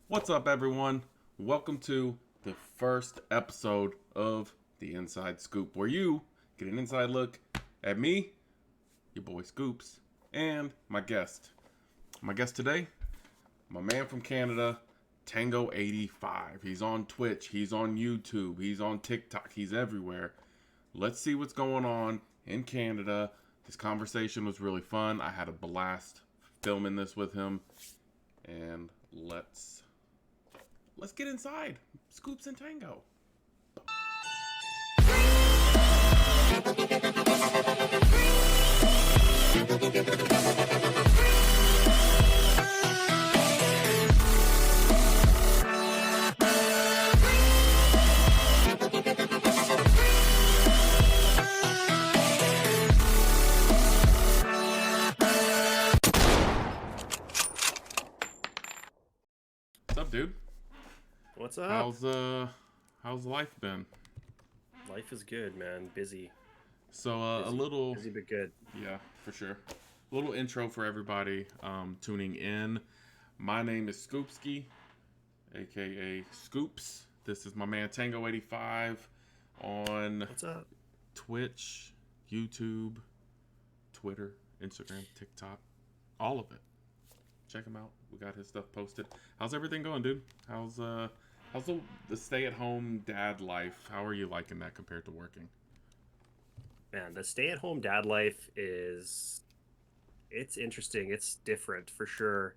What's up, everyone? Welcome to the first episode of The Inside Scoop, where you get an inside look at me, your boy Scoops, and my guest. My guest today, my man from Canada, Tango85. He's on Twitch, he's on YouTube, he's on TikTok, he's everywhere. Let's see what's going on in Canada. This conversation was really fun. I had a blast filming this with him. And let's get inside. Scoops and Tango. What's up, dude? What's up? How's life been? Life is good, man. Busy. So Busy. a little Busy but good. Yeah, for sure. A little intro for everybody tuning in. My name is Scoopskee, aka Scoops. This is my man Tango85 on What's up? Twitch, YouTube, Twitter, Instagram, TikTok, all of it. Check him out. We got his stuff posted. How's everything going, dude? How's the stay-at-home dad life? How are you liking that compared to working? Man, the stay-at-home dad life it's interesting. It's different for sure.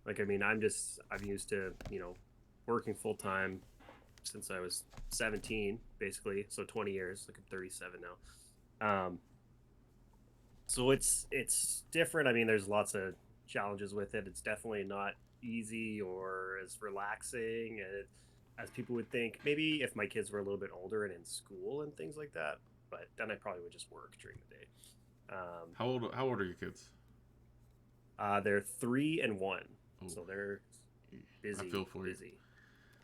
Like, I mean, I'm used to, working full-time since I was 17, basically. So 20 years, like I'm 37 now. So it's different. I mean, there's lots of challenges with it. It's definitely not easy or as relaxing as people would think. Maybe if my kids were a little bit older and in school and things like that, but then I probably would just work during the day. How old are your kids? They're 3 and 1, Oh, so they're busy. I feel for busy.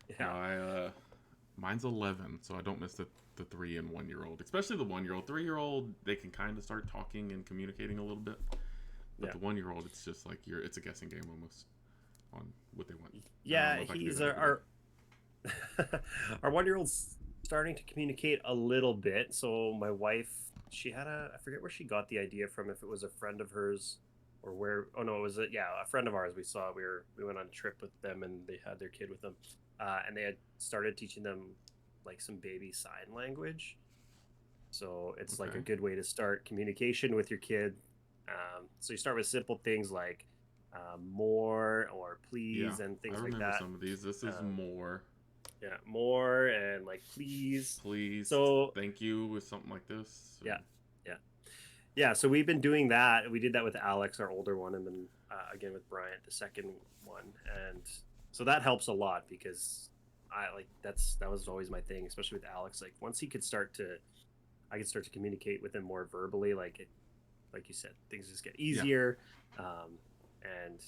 you. Yeah. Mine's 11, so I don't miss the 3 and 1 year old, especially the 1 year old. 3-year-old, they can kind of start talking and communicating a little bit, but the 1 year old, it's just like it's a guessing game almost on what they want. Yeah, he's our 1-year-old's starting to communicate a little bit. So my wife, she had I forget where she got the idea from, if it was a friend of hers or where. Oh no, it was a friend of ours. We went on a trip with them and they had their kid with them, and they had started teaching them like some baby sign language. So it's like a good way to start communication with your kid. So you start with simple things like more or please and things like that. I remember some of these. This is more. Yeah, more and like please. Please. So thank you with something like this. Yeah. So we've been doing that. We did that with Alex, our older one, and then again with Bryant, the second one, and so that helps a lot because that was always my thing, especially with Alex. Like once I could start to communicate with him more verbally, like you said, things just get easier. And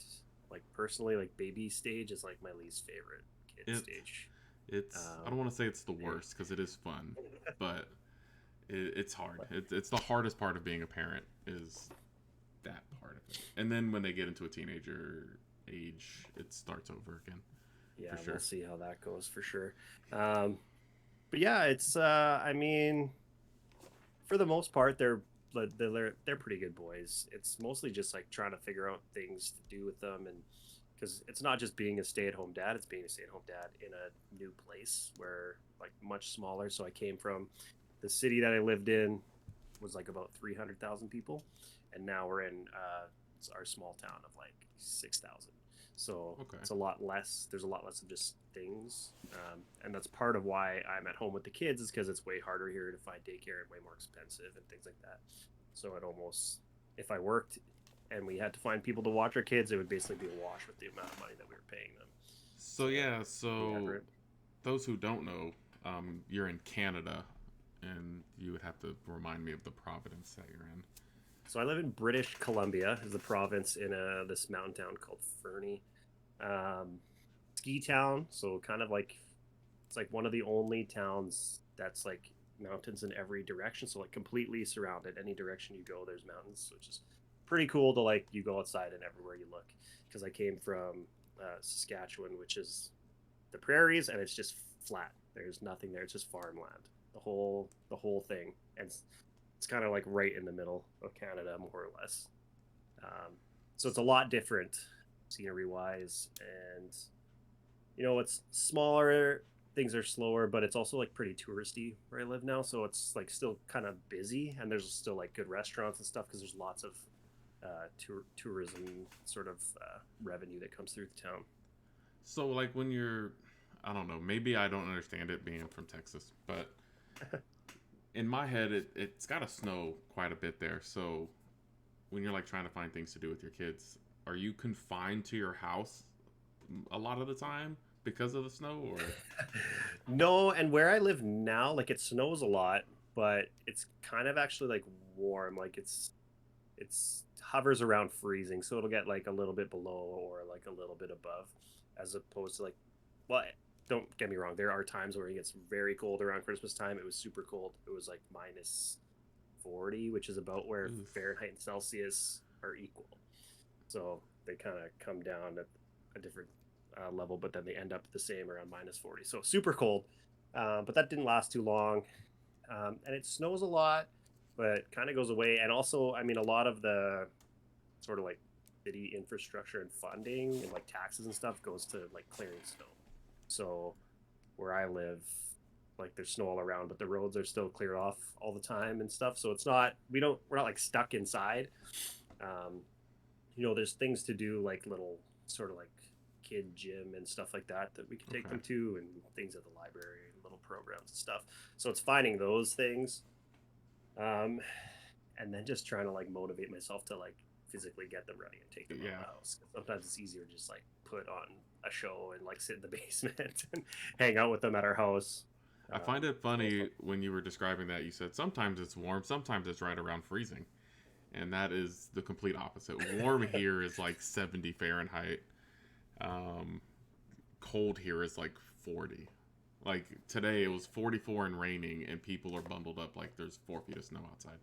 like personally, like baby stage is like my least favorite kid stage. I don't want to say it's the worst because it is fun, but it's hard. It's the hardest part of being a parent is that part of it. And then when they get into a teenager age, it starts over again. Yeah, for sure. We'll see how that goes for sure. But yeah, it's I mean, for the most part, they're pretty good boys. It's mostly just like trying to figure out things to do with them, and because it's not just being a stay-at-home dad, it's being a stay-at-home dad in a new place where like much smaller. So I came from the city that I lived in was like about 300,000 people, and now we're in our small town of like 6,000. So it's a lot less. There's a lot less of just things, and that's part of why I'm at home with the kids, is because it's way harder here to find daycare and way more expensive and things like that. So it almost, if I worked and we had to find people to watch our kids, it would basically be a wash with the amount of money that we were paying them. So those who don't know, you're in Canada, and you would have to remind me of the province that you're in. So I live in British Columbia, is the province in this mountain town called Fernie. Ski town, so kind of like, it's like one of the only towns that's like mountains in every direction, so like completely surrounded. Any direction you go, there's mountains, which is pretty cool to like, you go outside and everywhere you look. Because I came from Saskatchewan, which is the prairies, and it's just flat. There's nothing there. It's just farmland. The whole thing, and it's kind of like right in the middle of Canada, more or less. So it's a lot different scenery wise, and it's smaller. Things are slower, but it's also like pretty touristy where I live now. So it's like still kind of busy, and there's still like good restaurants and stuff because there's lots of tourism sort of revenue that comes through the town. So like when you're, I don't know, maybe I don't understand it being from Texas, but in my head, it's got to snow quite a bit there. So when you're like trying to find things to do with your kids, are you confined to your house a lot of the time because of the snow, or? No, and where I live now, like it snows a lot, but it's kind of actually like warm. Like it's hovers around freezing, so it'll get like a little bit below or like a little bit above, as opposed to like, well, don't get me wrong, there are times where it gets very cold around Christmas time. It was super cold. It was like minus 40, which is about where Oof. Fahrenheit and Celsius are equal. So they kind of come down at a different level, but then they end up the same around minus 40. So super cold. But that didn't last too long. And it snows a lot, but kind of goes away. And also, I mean, a lot of the sort of like city infrastructure and funding and like taxes and stuff goes to like clearing snow. So where I live, like there's snow all around, but the roads are still cleared off all the time and stuff. So it's not, we're not like stuck inside. Um, there's things to do, like little sort of like kid gym and stuff like that we can take Okay. them to, and things at the library and little programs and stuff. So it's finding those things, um, and then just trying to like motivate myself to like physically get them ready and take them out of Yeah. the house. 'Cause sometimes it's easier to just like put on a show and like sit in the basement and hang out with them at our house. I find it So it's funny when you were describing that you said sometimes it's warm, sometimes it's right around freezing. And that is the complete opposite. Warm here is like 70 Fahrenheit. Um, Cold here is like 40. Like today it was 44 and raining, and people are bundled up like there's 4 feet of snow outside.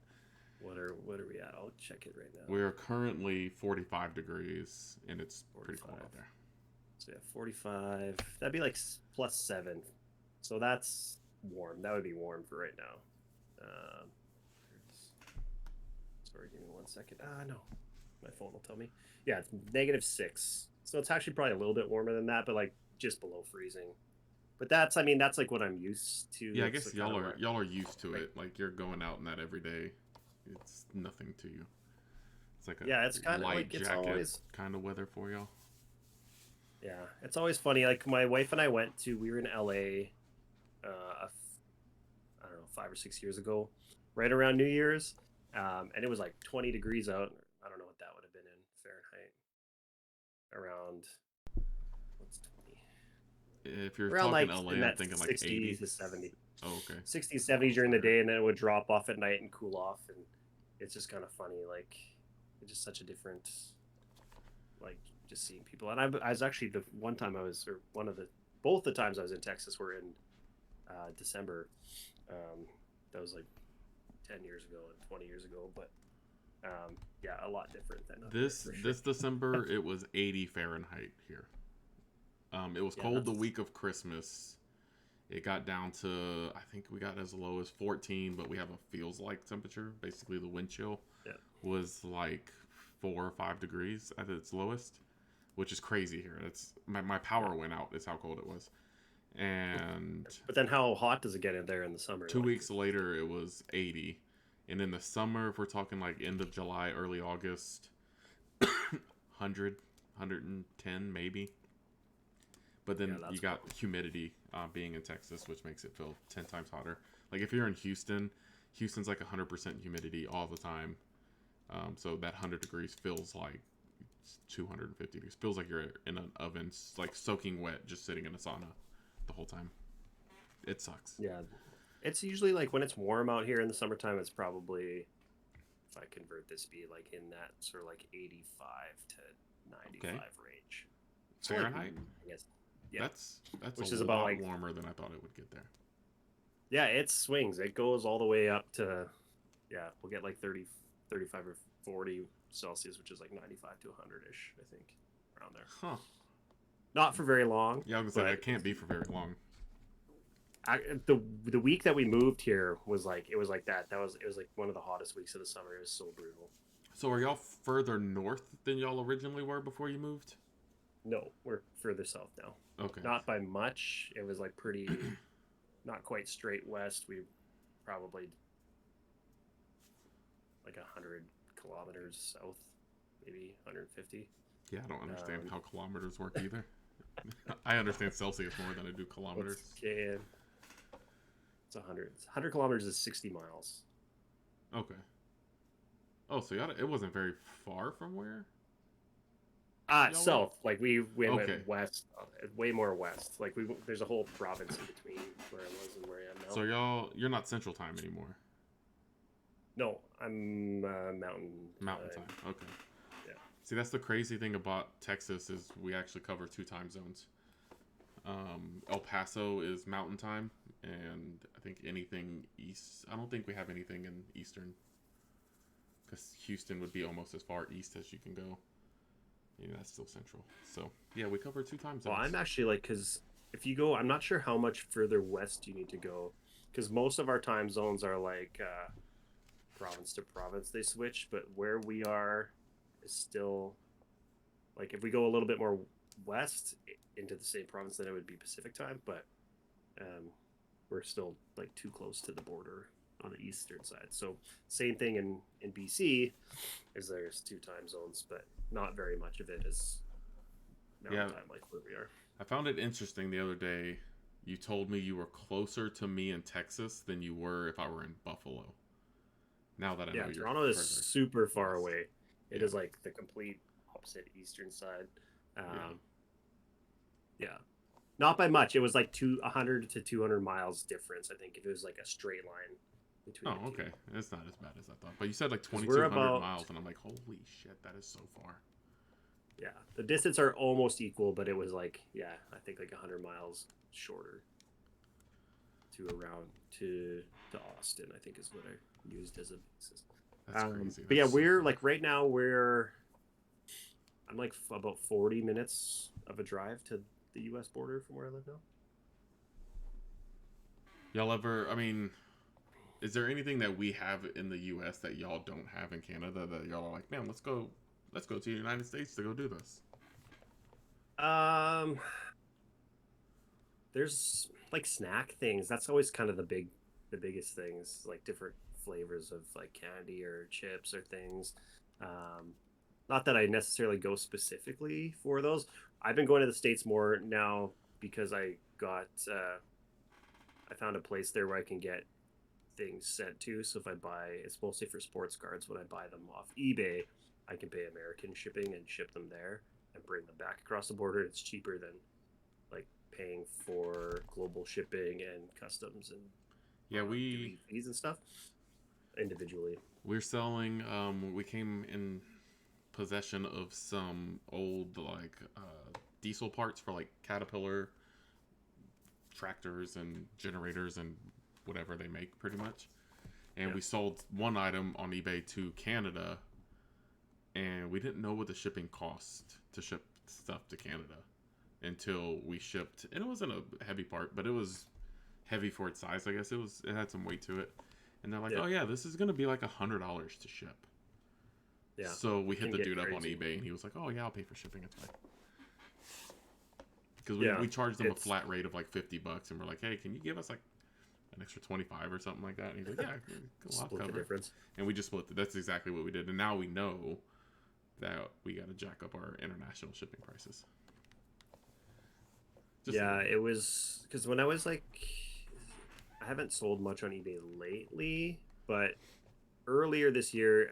what are we at? I'll check it right now. We are currently 45 degrees, and it's pretty cold 45. out there. So yeah, 45. That'd be like +7. So that's warm. That would be warm for right now. Sorry, give me 1 second. No. My phone will tell me. Yeah, it's -6. So it's actually probably a little bit warmer than that, but like just below freezing. But I mean, that's like what I'm used to. Yeah, I That's guess the y'all kind of are y'all are used to like, it. Like you're going out in that every day. It's nothing to you. It's like yeah, it's a kind of light like it's jacket always kind of weather for y'all. yeah, it's always funny. Like my wife and I we were in LA, I don't know, 5 or 6 years ago, right around New Year's, and it was like 20 degrees out. I don't know what that would have been in Fahrenheit. Around what's 20? If you're Around talking like LA, in I'm that thinking like 60s 80. to 70, Oh, okay. 60s, 70s during the day, and then it would drop off at night and cool off, and it's just kind of funny. Like it's just such a different, like just seeing people. And I was actually the one time I was, or one of the both the times I was in Texas were in December. Um, that was like 10 years ago and 20 years ago, but yeah, a lot different than up here This for sure. this December it was 80 Fahrenheit here. It was Yeah, cold the week of Christmas. It got down to, I think we got as low as 14, but we have a feels like temperature. Basically, the wind chill yeah. was like 4 or 5 degrees at its lowest, which is crazy here. It's my power went out. Is how cold it was. And But then how hot does it get in there in the summer? 2 weeks later, it was 80. And in the summer, if we're talking like end of July, early August, 100, 110 maybe. But then Yeah, you that's got humidity being in Texas, which makes it feel 10 times hotter. Like if you're in Houston, Houston's like 100% humidity all the time. So that 100 degrees feels like 250 degrees. Feels like you're in an oven, like soaking wet, just sitting in a sauna the whole time. It sucks. Yeah, it's usually like when it's warm out here in the summertime, it's probably, if I convert this, be like in that sort of like 85 to 95 Okay. range. So like, Fahrenheit? I guess. Yeah. That's Which a is about lot like, warmer than I thought it would get there. yeah, it swings. It goes all the way up to, yeah, we'll get like 30, 35 or 40 Celsius, which is like 95 to 100 ish, I think, around there. Huh. Not for very long. Yeah, I was gonna say that can't be for very long. The week that we moved here was like that. It was like one of the hottest weeks of the summer. It was so brutal. So are y'all further north than y'all originally were before you moved? No, we're further south now. Okay. Not by much. It was like pretty, not quite straight west. We probably like 100 kilometers south, maybe 150. Yeah, I don't understand how kilometers work either. I understand Celsius more than I do kilometers. It's 100. 100 kilometers is 60 miles. Okay. Oh, so it wasn't very far from where? South. Like we Okay. went west, way more west. Like there's a whole province in between where I was and where I am now. So you're not Central Time anymore. No, I'm Mountain Time. Okay. Yeah. See, that's the crazy thing about Texas is we actually cover 2 time zones. El Paso is Mountain Time, and I think anything east. I don't think we have anything in Eastern, because Houston would be almost as far east as you can go. Yeah, that's still Central. So yeah, we cover 2 time zones. Well, I'm actually like, because if you go, I'm not sure how much further west you need to go, because most of our time zones are like province to province. They switch, but where we are is still like if we go a little bit more west into the same province, then it would be Pacific time. But we're still like too close to the border on the eastern side. So same thing in BC, is there's 2 time zones, but not very much of it is mountain time like where we are. I found it interesting the other day. You told me you were closer to me in Texas than you were if I were in Buffalo. Now that I know you're Toronto is super far away. It is like the complete opposite eastern side. Yeah. Not by much. It was like 100 to 200 miles difference, I think, if it was like a straight line between the two. It's not as bad as I thought. But you said like 2,200 miles, and I'm like, holy shit, that is so far. Yeah, the distance are almost equal, but it was like, I think like 100 miles shorter to Austin, I think is what I used as a basis. That's crazy. But we're like right now I'm like about 40 minutes of a drive to the U.S. border from where I live now. Y'all ever? I mean, is there anything that we have in the U.S. that y'all don't have in Canada that y'all are like, man, let's go to the United States to go do this? There's like snack things. That's always kind of the biggest things, like different flavors of like candy or chips or things. Not that I necessarily go specifically for those. I've been going to the States more now because I found a place there where I can get things sent to. So if I buy, it's mostly for sports cards. When I buy them off eBay, I can pay American shipping and ship them there and bring them back across the border. It's cheaper than like paying for global shipping and customs and fees and stuff individually. We're selling. We came in possession of some old like diesel parts for like Caterpillar tractors and generators and whatever they make, pretty much. And we sold one item on eBay to Canada, and we didn't know what the shipping cost to ship stuff to Canada until we shipped. And it wasn't a heavy part, but it was heavy for its size. I guess it had some weight to it. And they're like, oh yeah, this is gonna be like $100 to ship. Yeah. So we hit the dude up on eBay, and he was like, "Oh yeah, I'll pay for shipping. It's fine." Because we charged them a flat rate of like $50, and we're like, "Hey, can you give us like an extra 25 or something like that?" And he's like, "Yeah, split the difference." And we just split it. That's exactly what we did. And now we know that we got to jack up our international shipping prices. It was because when I was like, I haven't sold much on eBay lately, but earlier this year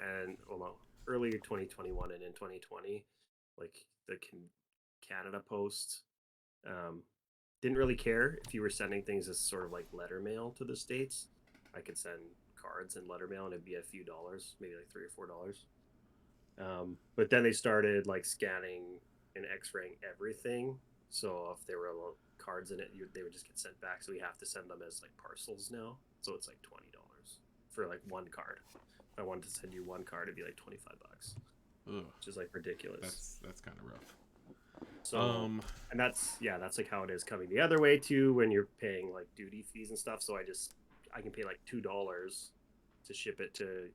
earlier 2021 and in 2020, like the Canada Post didn't really care if you were sending things as sort of like letter mail to the States. I could send cards and letter mail and it'd be a few dollars, maybe like $3 or $4. But then they started like scanning and x-raying everything. So if there were cards in it, they would just get sent back. So we have to send them as like parcels now. So it's like $20 for like one card. If I wanted to send you one card, it'd be like $25, which is like ridiculous. That's kind of rough. So, Um, and that's like how it is coming the other way too when you're paying like duty fees and stuff. So I can pay like $2 to ship it to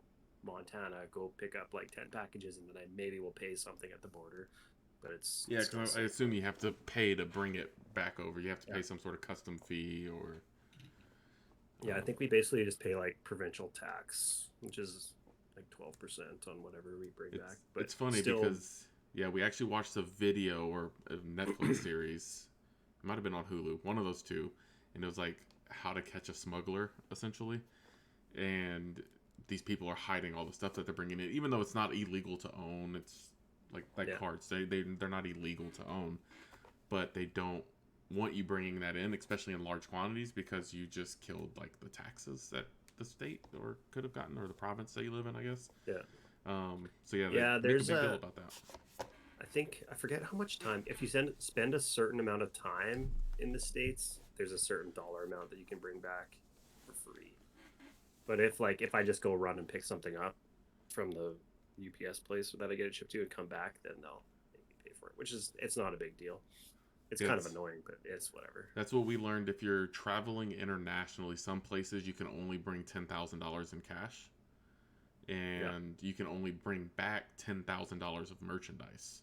Montana, go pick up like 10 packages, and then I maybe will pay something at the border, but yeah, it's still the because I same. assume you have to pay to bring it back over. You have to Yeah. pay some sort of custom fee or. Yeah, I think we basically just pay like provincial tax, which is like 12% on whatever we bring back. But It's funny still, because yeah, we actually watched a video or a Netflix series. It might have been on Hulu, one of those two, and it was like how to catch a smuggler essentially. And these people are hiding all the stuff that they're bringing in, even though it's not illegal to own. It's like yeah, carts. They're not illegal to own, but they don't want you bringing that in, especially in large quantities, because you just killed like the taxes that the state or could have gotten, or the province that you live in, I guess. yeah, So yeah, they yeah. make a big deal about that. I think I forget how much time. If you spend a certain amount of time in the states, there's a certain dollar amount that you can bring back for free. But if I just go run and pick something up from the UPS place that I get it shipped to and come back, then they'll make me pay for it, which is it's not a big deal. It's Yeah, kind of annoying, but it's whatever. that's what we learned. If you're traveling internationally, some places you can only bring $10,000 in cash, Yeah, and you can only bring back $10,000 of merchandise.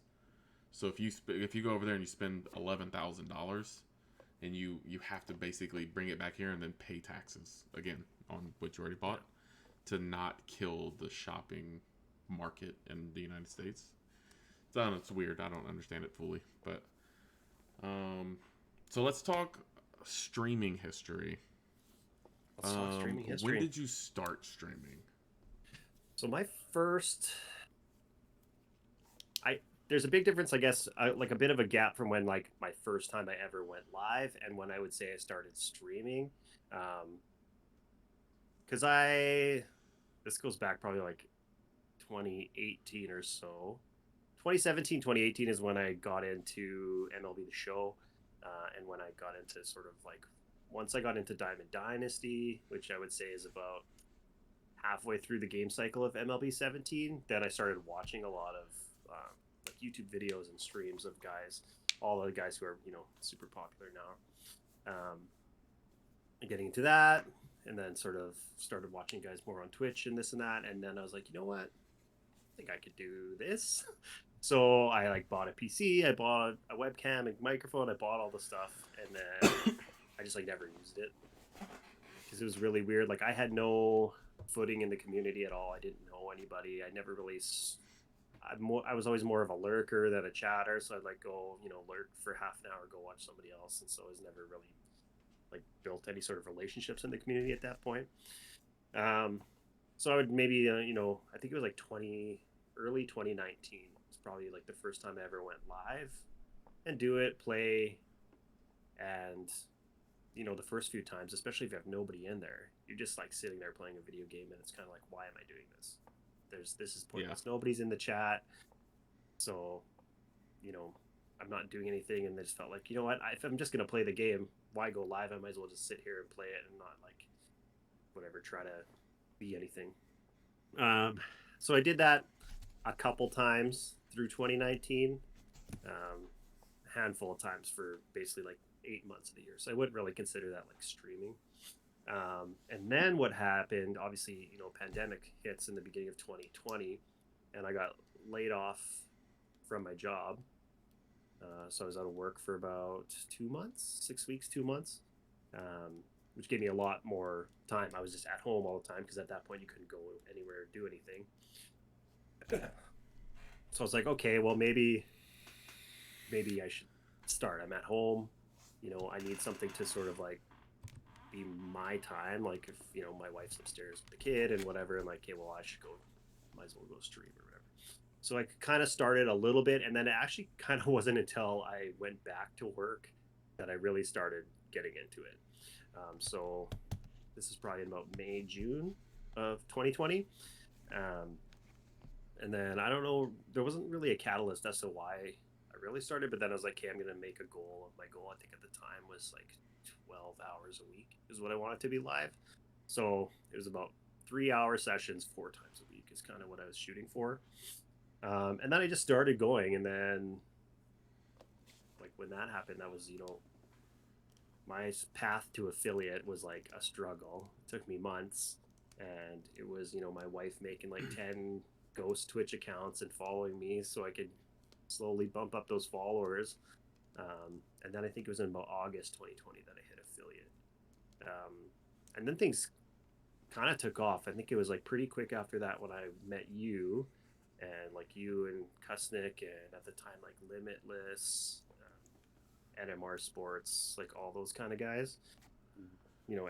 So if you go over there and you spend $11,000, and you have to basically bring it back here and then pay taxes again on what you already yeah. bought to not kill the shopping market in the United States. So I don't know, it's weird. I don't understand it fully, but um, so let's talk streaming history. Let's talk streaming When history. did you start streaming? So my first, I there's a big difference, I guess, like a bit of a gap from when like my first time I ever went live and when I would say I started streaming. Because this goes back probably like 2018 or so. 2017, 2018 is when I got into MLB The Show, and when I got into sort of like once I got into Diamond Dynasty, which I would say is about halfway through the game cycle of MLB 17, then I started watching a lot of like YouTube videos and streams of guys, all the guys who are super popular now. Getting into that, and then sort of started watching guys more on Twitch and this and that, and then I was like, you know what, I think I could do this. So I like bought a PC, I bought a webcam and microphone, I bought all the stuff, and then I just like never used it because it was really weird. Like I had no footing in the community at all. I didn't know anybody. I never really. I was always more of a lurker than a chatter, so I'd like go lurk for half an hour, go watch somebody else, and so I was never really like built any sort of relationships in the community at that point. Um, so I would maybe I think it was like early 2019. It's probably like the first time I ever went live and do it, play, and the first few times, especially if you have nobody in there, you're just like sitting there playing a video game, and it's kind of like, why am I doing this? This is Yeah, pointless. Nobody's in the chat, so you know, I'm not doing anything, and I just felt like, you know what? If I'm just gonna play the game, why go live? I might as well just sit here and play it and not like whatever try to be anything. Um, so I did that a couple times through 2019, a handful of times for basically like 8 months of the year. So I wouldn't really consider that like streaming. And then what happened? Obviously, pandemic hits in the beginning of 2020, and I got laid off from my job. So I was out of work for about 2 months, 6 weeks, 2 months, which gave me a lot more time. I was just at home all the time because at that point you couldn't go anywhere or do anything. So I was like, okay, well maybe I should start. I'm at home. I need something to sort of like be my time. Like if my wife's upstairs with the kid and whatever, I'm like, okay, well I should go. Might as well go stream or whatever. So I kind of started a little bit, and then it actually kind of wasn't until I went back to work that I really started getting into it. So this is probably in about May, June of 2020. Um, and then I don't know, there wasn't really a catalyst as to why I really started, but then I was like, okay, I'm going to make a goal. My goal, I think at the time, was like 12 hours a week is what I wanted to be live. So it was about 3-hour sessions 4 times a week is kind of what I was shooting for. And then I just started going, and then when that happened, that was, my path to affiliate was like a struggle. It took me months, and it was, my wife making like 10 ghost Twitch accounts and following me so I could slowly bump up those followers. And then I think it was in about August 2020 that I hit affiliate. And then things kind of took off. I think it was like pretty quick after that when I met you, and like you and Kusnik, and at the time like Limitless, NMR Sports, like all those kind of guys.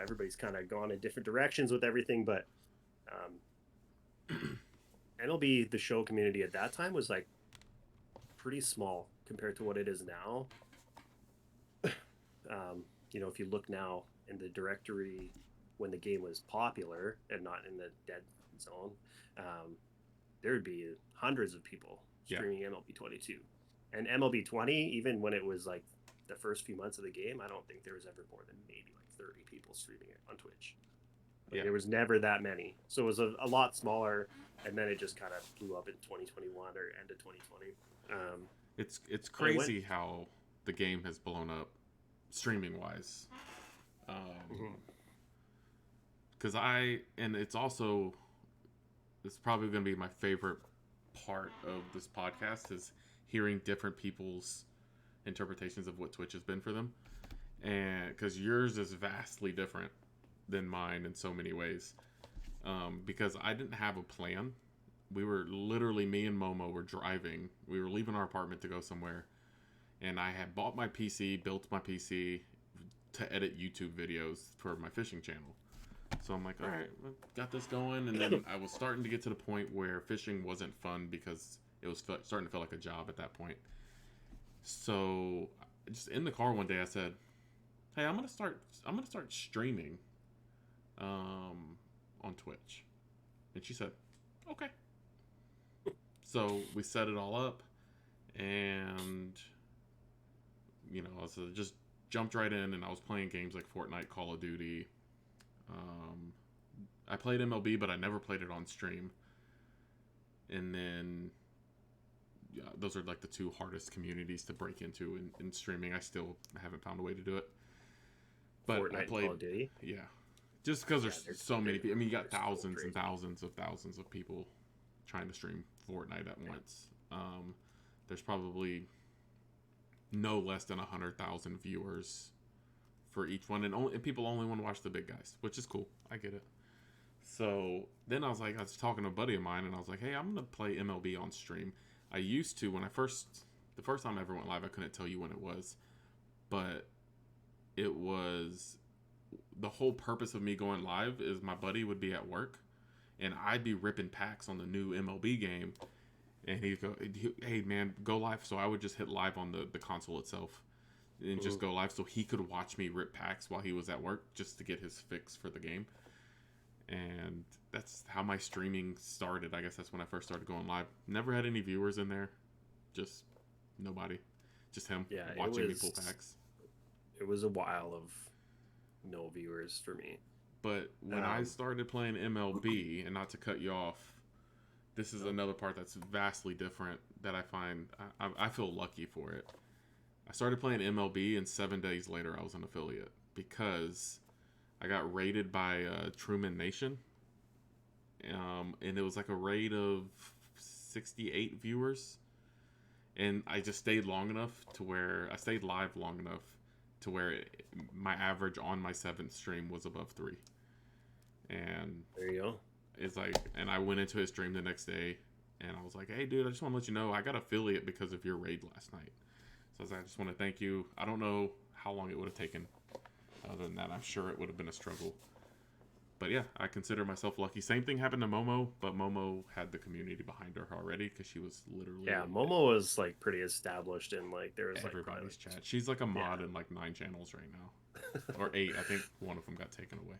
Everybody's kind of gone in different directions with everything, but MLB, the show community at that time was like pretty small compared to what it is now. If you look now in the directory when the game was popular and not in the dead zone, there would be hundreds of people streaming MLB 22. And MLB 20, even when it was like the first few months of the game, I don't think there was ever more than maybe like 30 people streaming it on Twitch. There was never that many. So it was a lot smaller, and then it just kind of blew up in 2021 or end of 2020. It's crazy how the game has blown up streaming wise. Because it's probably going to be my favorite part of this podcast is hearing different people's interpretations of what Twitch has been for them. And because yours is vastly different than mine in so many ways. Because I didn't have a plan. We were literally, me and Momo were driving. We were leaving our apartment to go somewhere. And I had bought my PC, built my PC to edit YouTube videos for my fishing channel. So I'm like, all right, got this going. And then I was starting to get to the point where fishing wasn't fun because it was starting to feel like a job at that point. So just in the car one day, I said, hey, I'm gonna start streaming on Twitch. And she said, okay. So we set it all up, and I just jumped right in, and I was playing games like Fortnite, Call of Duty. I played MLB, but I never played it on stream. And then those are like the two hardest communities to break into in streaming. I still haven't found a way to do it. But Fortnite I played, and Call of Duty. Yeah, just because there's so many people. I mean, you got thousands and thousands of people trying to stream Fortnite at once. There's probably no less than 100,000 viewers for each one, and people only want to watch the big guys, which is cool. I get it. So then I was talking to a buddy of mine, and I was like, hey, I'm gonna play MLB on stream. I used to, when the first time I ever went live, I couldn't tell you when it was, but it was the whole purpose of me going live is my buddy would be at work, and I'd be ripping packs on the new MLB game, and he'd go, hey man, go live. So I would just hit live on the console itself and just go live so he could watch me rip packs while he was at work just to get his fix for the game. And that's how my streaming started. I guess that's when I first started going live. Never had any viewers in there. Just nobody. Just him watching me pull packs. It was a while of no viewers for me. But when I started playing MLB, and not to cut you off, this is another part that's vastly different that I find I feel lucky for it. I started playing MLB, and 7 days later I was an affiliate because I got raided by Truman Nation. And it was like a raid of 68 viewers. And I just stayed long enough to where I stayed live long enough to where my average on my 7th stream was above 3. And there you go. It's like, and I went into his stream the next day, and I was like, hey dude, I just want to let you know I got affiliate because of your raid last night. So I was like, I just want to thank you. I don't know how long it would have taken. Other than that, I'm sure it would have been a struggle. But yeah, I consider myself lucky. Same thing happened to Momo, but Momo had the community behind her already because she was literally... Yeah, Momo was like pretty established in like there was everybody's chat. She's like a mod in like 9 channels right now. Or 8. I think one of them got taken away.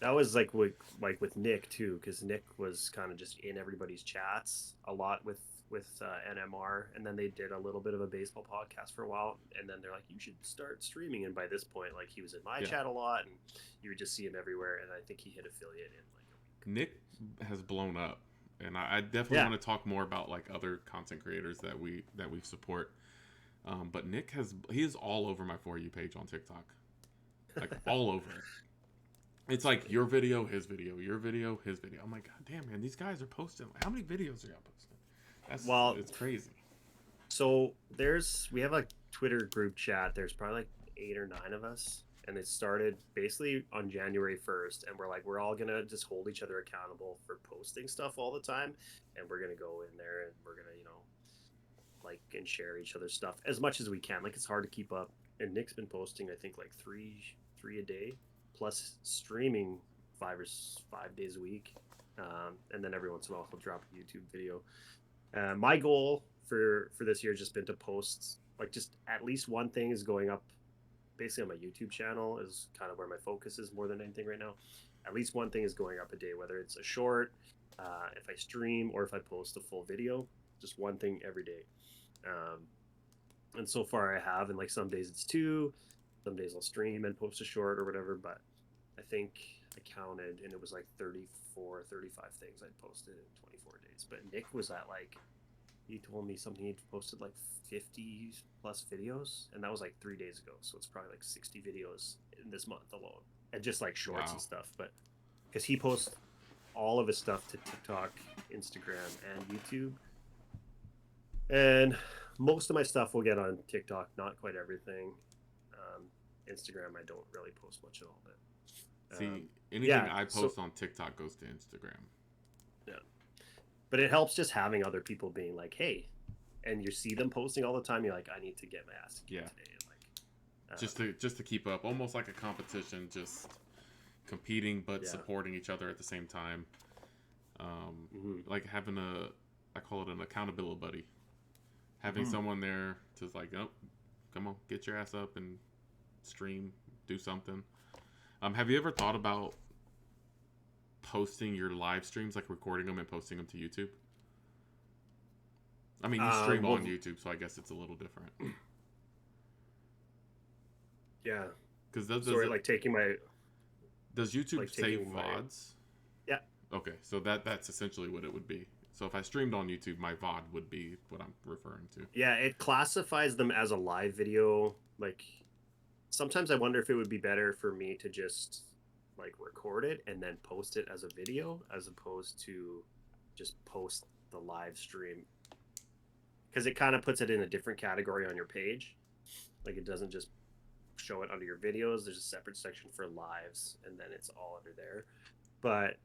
That was like with Nick too, because Nick was kind of just in everybody's chats a lot with NMR, and then they did a little bit of a baseball podcast for a while, and then they're like, you should start streaming. And by this point, like, he was in my chat a lot, and you would just see him everywhere. And I think he hit affiliate in like a week. Nick has blown up, and I definitely want to talk more about like other content creators that we support. But Nick he is all over my For You page on TikTok, like all over it. It's like your video, his video, your video, his video. I'm like, God damn, man, these guys are posting. How many videos are y'all posting? It's crazy. So we have a Twitter group chat. There's probably like 8 or 9 of us, and it started basically on January 1st. And we're all gonna just hold each other accountable for posting stuff all the time, and we're gonna go in there and we're gonna like and share each other's stuff as much as we can. Like it's hard to keep up. And Nick's been posting I think like three a day, plus streaming 5 days a week, and then every once in a while he'll drop a YouTube video. My goal for this year has just been to post like just at least one thing is going up basically on my YouTube channel is kind of where my focus is more than anything right now. At least one thing is going up a day, whether it's a short, if I stream, or if I post a full video, just one thing every day. And so far I have, and like some days it's 2, some days I'll stream and post a short or whatever, but I think I counted and it was like 34, 35 things I'd posted in 24 days. But Nick was at like, he told me something he'd posted like 50 plus videos, and that was like 3 days ago. So it's probably like 60 videos in this month alone, and just like shorts and stuff. But because he posts all of his stuff to TikTok, Instagram, and YouTube, and most of my stuff will get on TikTok, not quite everything. Instagram, I don't really post much at all. But see, anything I post on TikTok goes to Instagram. Yeah, but it helps just having other people being like, "Hey," and you see them posting all the time. You're like, "I need to get my ass today." Like, just to keep up, almost like a competition, just competing but supporting each other at the same time. Like having I call it an accountability buddy. Having someone there to like, oh, come on, get your ass up and stream, do something. Have you ever thought about posting your live streams, like recording them and posting them to YouTube? I mean, you stream on YouTube, so I guess it's a little different. Yeah, because like taking my. Does YouTube save VODs? Yeah. Okay, so that's essentially what it would be. So if I streamed on YouTube, my VOD would be what I'm referring to. Yeah, it classifies them as a live video. Like, sometimes I wonder if it would be better for me to just like record it and then post it as a video, as opposed to just post the live stream, because it kind of puts it in a different category on your page. Like, it doesn't just show it under your videos. There's a separate section for lives, and then it's all under there. But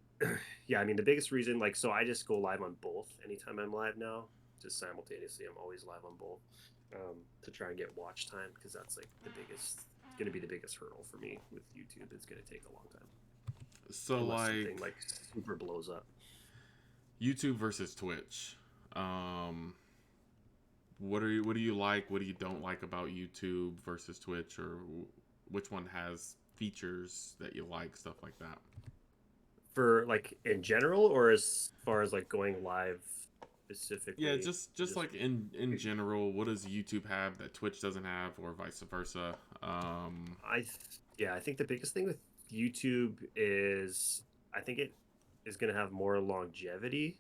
yeah, I mean, the biggest reason, like, so I just go live on both anytime I'm live now, just simultaneously. I'm always live on both, to try and get watch time, because that's like going to be the biggest hurdle for me with YouTube. It's going to take a long time. So unless something like super blows up. YouTube versus Twitch. What do you like? What do you don't like about YouTube versus Twitch, or which one has features that you like, stuff like that? For like in general, or as far as like going live specifically? Yeah, just like in general, what does YouTube have that Twitch doesn't have, or vice versa? I think the biggest thing with YouTube is I think it is going to have more longevity.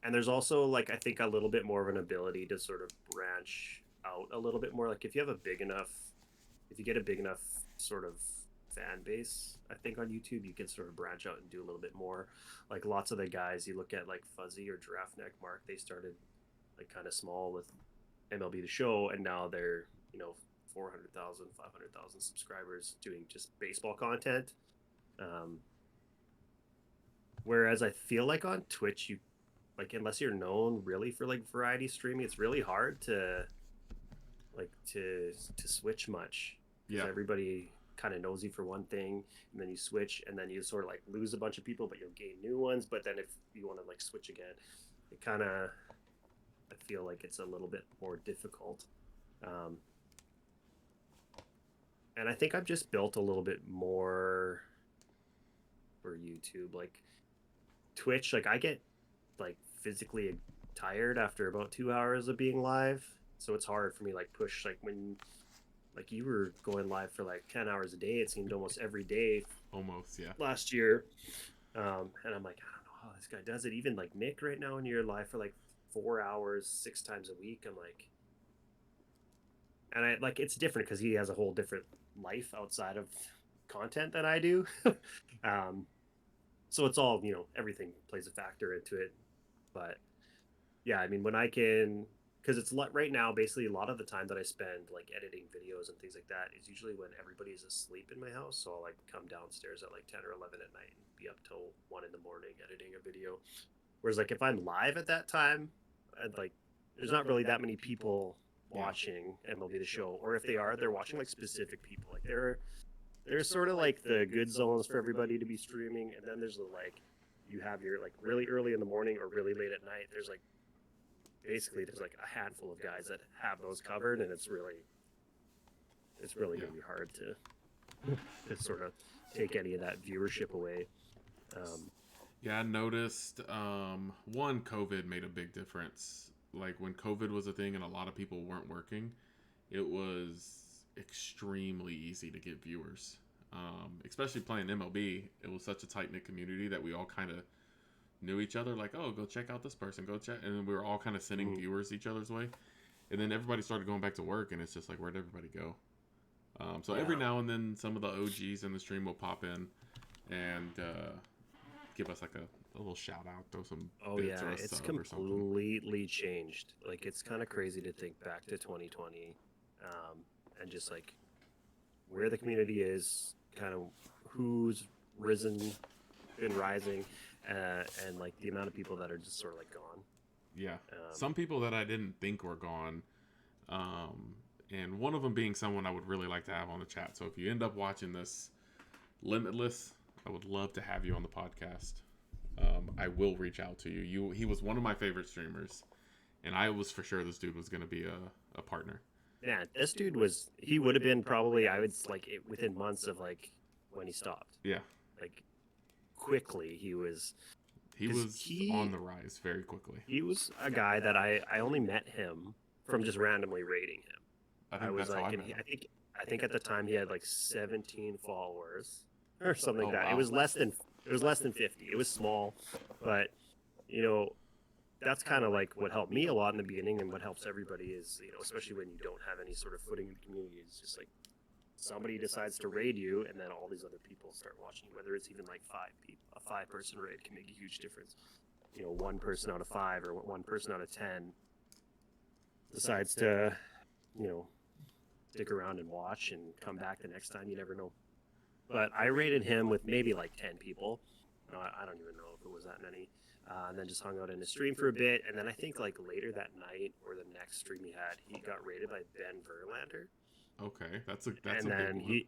And there's also, like, I think a little bit more of an ability to sort of branch out a little bit more. Like, if you get a big enough sort of fan base, I think on YouTube, you can sort of branch out and do a little bit more. Like, lots of the guys you look at, like Fuzzy or Giraffe Neck Mark, they started like kind of small with MLB The Show, and now they're 400,000, 500,000 subscribers doing just baseball content. Whereas I feel like on Twitch, you like, unless you're known really for like variety streaming, it's really hard to switch much. Yeah, everybody kind of knows you for one thing, and then you switch, and then you sort of like lose a bunch of people, but you'll gain new ones. But then if you want to like switch again, it kind of, I feel like it's a little bit more difficult. And I think I've just built a little bit more for YouTube. Like Twitch, like I get like physically tired after about 2 hours of being live, so it's hard for me like push, like when like you were going live for like 10 hours a day, it seemed almost every day almost, yeah, last year. And I'm like, I don't know how this guy does it. Even like Nick right now, when you're live for like 4 hours 6 times a week. I'm like, and I like it's different because he has a whole different life outside of content than I do. um, so it's all, everything plays a factor into it. But yeah, I mean, when I can, because it's right now, basically a lot of the time that I spend like editing videos and things like that is usually when everybody's asleep in my house. So I'll like come downstairs at like 10 or 11 at night and be up till 1 in the morning editing a video. Whereas like if I'm live at that time, I'd like there's not really that many people watching MLB The Show, or if they are, they're watching like specific people. Like there's sort of like the good zones for everybody to be streaming, and then there's the like you have your like really early in the morning or really late at night. There's like basically there's like a handful of guys that have those covered, and it's really gonna be hard to sort of take any of that viewership away. Yeah, I noticed one, COVID made a big difference. Like when COVID was a thing and a lot of people weren't working, it was extremely easy to get viewers. Especially playing MLB, it was such a tight-knit community that we all kind of knew each other. Like, oh, go check out this person, go check. And then we were all kind of sending viewers each other's way. And then everybody started going back to work, and it's just like, where'd everybody go? So every now and then, some of the OGs in the stream will pop in and give us like a little shout out, throw some bits or a it's sub or something. Completely changed. Like it's kind of crazy to think back to 2020 and just like where the community is, kind of who's been rising, and like the amount of people that are just sort of like gone. Yeah, some people that I didn't think were gone, and one of them being someone I would really like to have on the chat. So if you end up watching this, Limitless, I would love to have you on the podcast. I will reach out to you. He was one of my favorite streamers, and I was for sure this dude was going to be a partner. Yeah, this dude he would have been probably, I would like within months of like when he stopped. Yeah. Like quickly he was on the rise very quickly. He was a guy that I only met him from just randomly rating him. I was like, I think at the time he had like 17 followers or something like that. Wow. It was less than 50. It was small, but that's kind of like what helped me a lot in the beginning, and what helps everybody is, especially when you don't have any sort of footing in the community, is just like somebody decides to raid you, and then all these other people start watching you. Whether it's even like 5 people, a 5-person raid can make a huge difference. 1 person out of 5 or 1 person out of 10 decides to, stick around and watch and come back the next time. You never know. But I rated him with maybe like 10 people. I don't even know if it was that many. And then just hung out in his stream for a bit. And then I think like later that night or the next stream he got raided by Ben Verlander. Okay, that's a big one.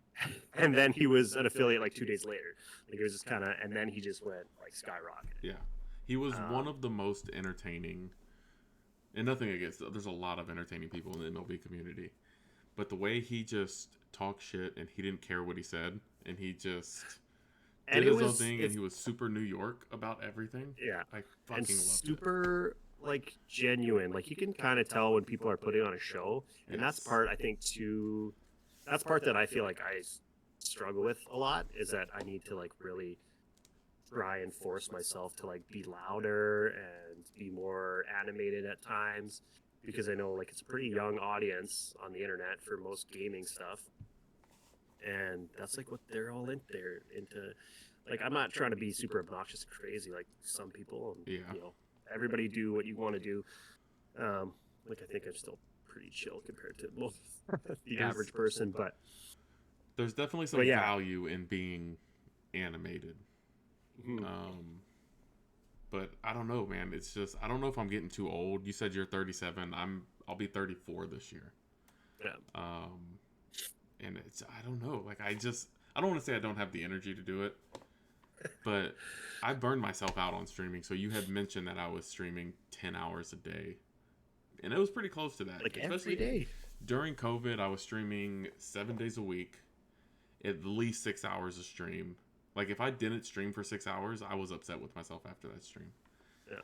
And then he was an affiliate like 2 days later. Like it was just kind of, and then he just went like skyrocketed. Yeah, he was one of the most entertaining. And nothing against, there's a lot of entertaining people in the MLB community, but the way he just talked shit and he didn't care what he said, and he just did his own thing, and he was super New York about everything. Yeah, I fucking loved it. Super like genuine. Like you can kind of tell when people are putting on a show, and that's part, I think, too. That's part that I feel like I struggle with a lot, is that I need to like really try and force myself to like be louder and be more animated at times, because I know like it's a pretty young audience on the internet for most gaming stuff, and that's like what they're all into. Like I'm not trying to be super obnoxious and crazy like some people, and everybody do what you want to do. Like I think I'm still pretty chill compared to most the average person, but there's definitely some value in being animated. Mm-hmm. But I don't know, man. It's just, I don't know if I'm getting too old. You said you're 37. I'll be 34 this year. Yeah. And it's, I don't know. Like I don't want to say I don't have the energy to do it, but I burned myself out on streaming. So you had mentioned that I was streaming 10 hours a day, and it was pretty close to that. Like every day. During COVID, I was streaming 7 days a week, at least 6 hours a stream. Like if I didn't stream for 6 hours, I was upset with myself after that stream. Yeah.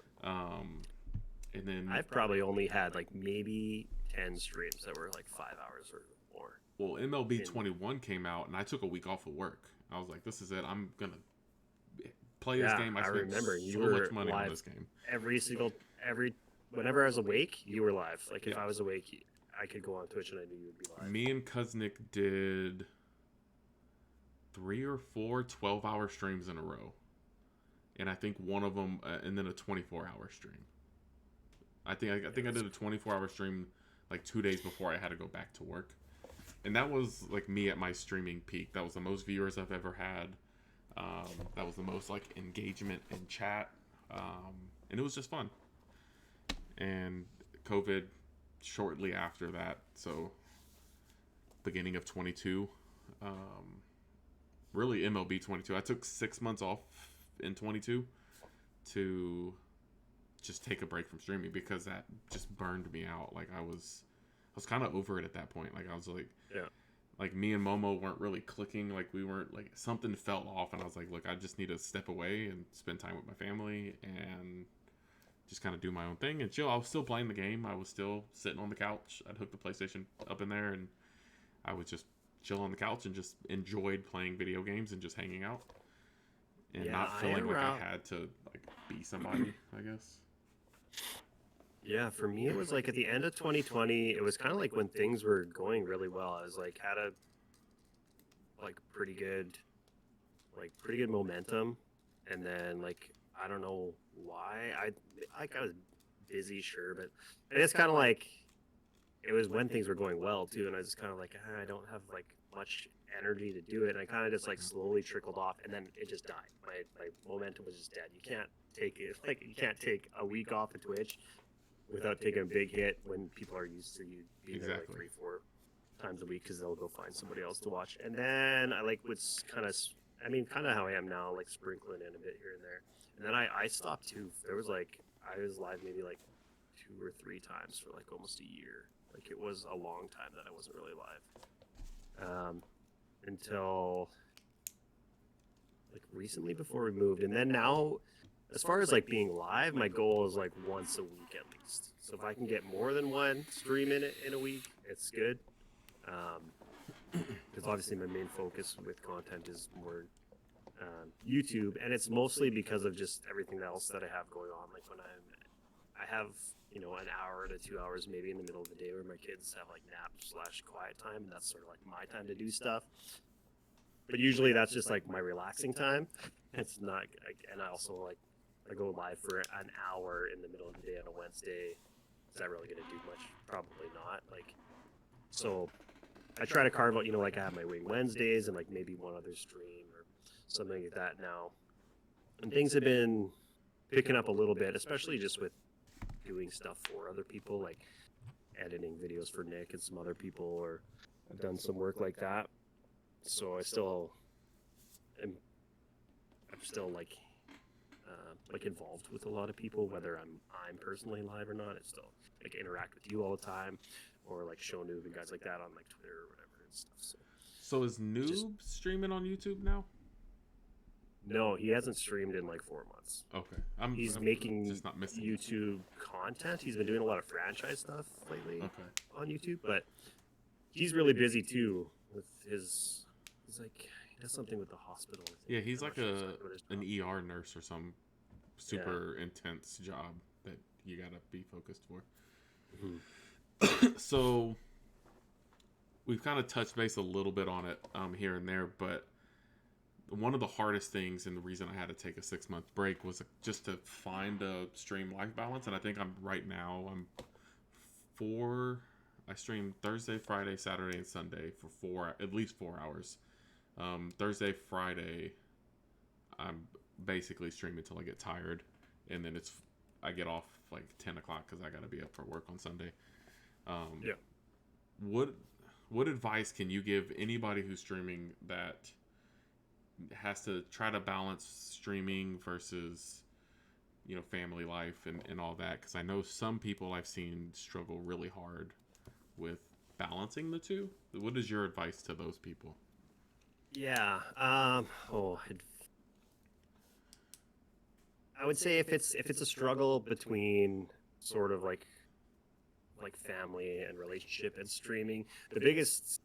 And then I've probably only had like maybe 10 streams that were like 5 hours or more. Well, MLB 21 came out, and I took a week off of work. I was like, this is it. I'm gonna play this game. I spent so much money on this game. Every whenever I was awake, you were live. Like if Yeah. I was awake, I could go on Twitch and I knew you would be live. Me and Kuznick did 3 or 4 12-hour streams in a row. And I think one of them, and then a 24-hour stream. I think I did a 24-hour stream like 2 days before I had to go back to work. And that was like me at my streaming peak. That was the most viewers I've ever had. That was the most like engagement in chat. And it was just fun. And COVID shortly after that, so beginning of 22, really MLB 22. I took 6 months off in 22 to just take a break from streaming because that just burned me out. Like I was kind of over it at that point. Like I was like, yeah, like me and Momo weren't really clicking. Like we weren't, like something fell off, and I was like, look, I just need to step away and spend time with my family and just kind of do my own thing and chill. I was still playing the game. I was still sitting on the couch. I'd hook the PlayStation up in there, and I would just chill on the couch and just enjoyed playing video games and just hanging out and not feeling like I had to like be somebody, I guess. Yeah, for me it was like at the end of 2020. It was kind of like when things were going really well. I was like had a like pretty good momentum, and then like I don't know why I was busy, sure, but it's kind of like it was when things were going well too, and I was just kind of like I don't have like much energy to do it, and I kind of just like slowly trickled off, and then it just died. My momentum was just dead. You can't take it like you can't take a week off of Twitch without taking a big hit when people are used to you being there like 3-4 times a week because they'll go find somebody else to watch. And then I like was kind of how I am now, like sprinkling in a bit here and there. And then I stopped too. There was like I was live maybe like 2 or 3 times for like almost a year. Like it was a long time that I wasn't really live. Until like recently before we moved. And then now, as far as like being live, my goal is like once a week at least. So if I can get more than one stream in a week, it's good. Because obviously my main focus with content is more YouTube, and it's mostly because of just everything else that I have going on. Like when I have an hour to 2 hours maybe in the middle of the day where my kids have like nap/quiet time, and that's sort of like my time to do stuff. But usually that's just like my relaxing time. It's not, and I also like I go live for an hour in the middle of the day on a Wednesday. Is that really gonna do much? Probably not. Like, so I try to carve out, like I have my Wing Wednesdays and like maybe one other stream or something like that now. And things have been picking up a little bit, especially just with doing stuff for other people, like editing videos for Nick and some other people, or I've done some work like that. So I'm still like involved with a lot of people, whether I'm personally live or not. I still like interact with you all the time, or like show Noob and guys like that on like Twitter or whatever and stuff. So is Noob streaming on YouTube now? No, he hasn't streamed in like 4 months. Okay, He's I'm making just not missing YouTube content. He's been doing a lot of franchise stuff lately on YouTube, but he's really busy too with his. He's like he does something with the hospital. I think. Yeah, he's like an ER nurse or some super intense job that you gotta be focused for. Mm-hmm. So we've kind of touched base a little bit on it here and there, but one of the hardest things and the reason I had to take a 6-month break was just to find a stream life balance. And I think I'm I stream Thursday, Friday, Saturday, and Sunday for at least 4 hours. Thursday, Friday, I'm basically streaming until I get tired, and then I get off like 10 o'clock because I got to be up for work on Sunday. What advice can you give anybody who's streaming that has to try to balance streaming versus family life and all that? Because I know some people I've seen struggle really hard with balancing the two. What is your advice to those people? Yeah. I would say if it's a struggle between sort of like family and relationship and streaming, the biggest,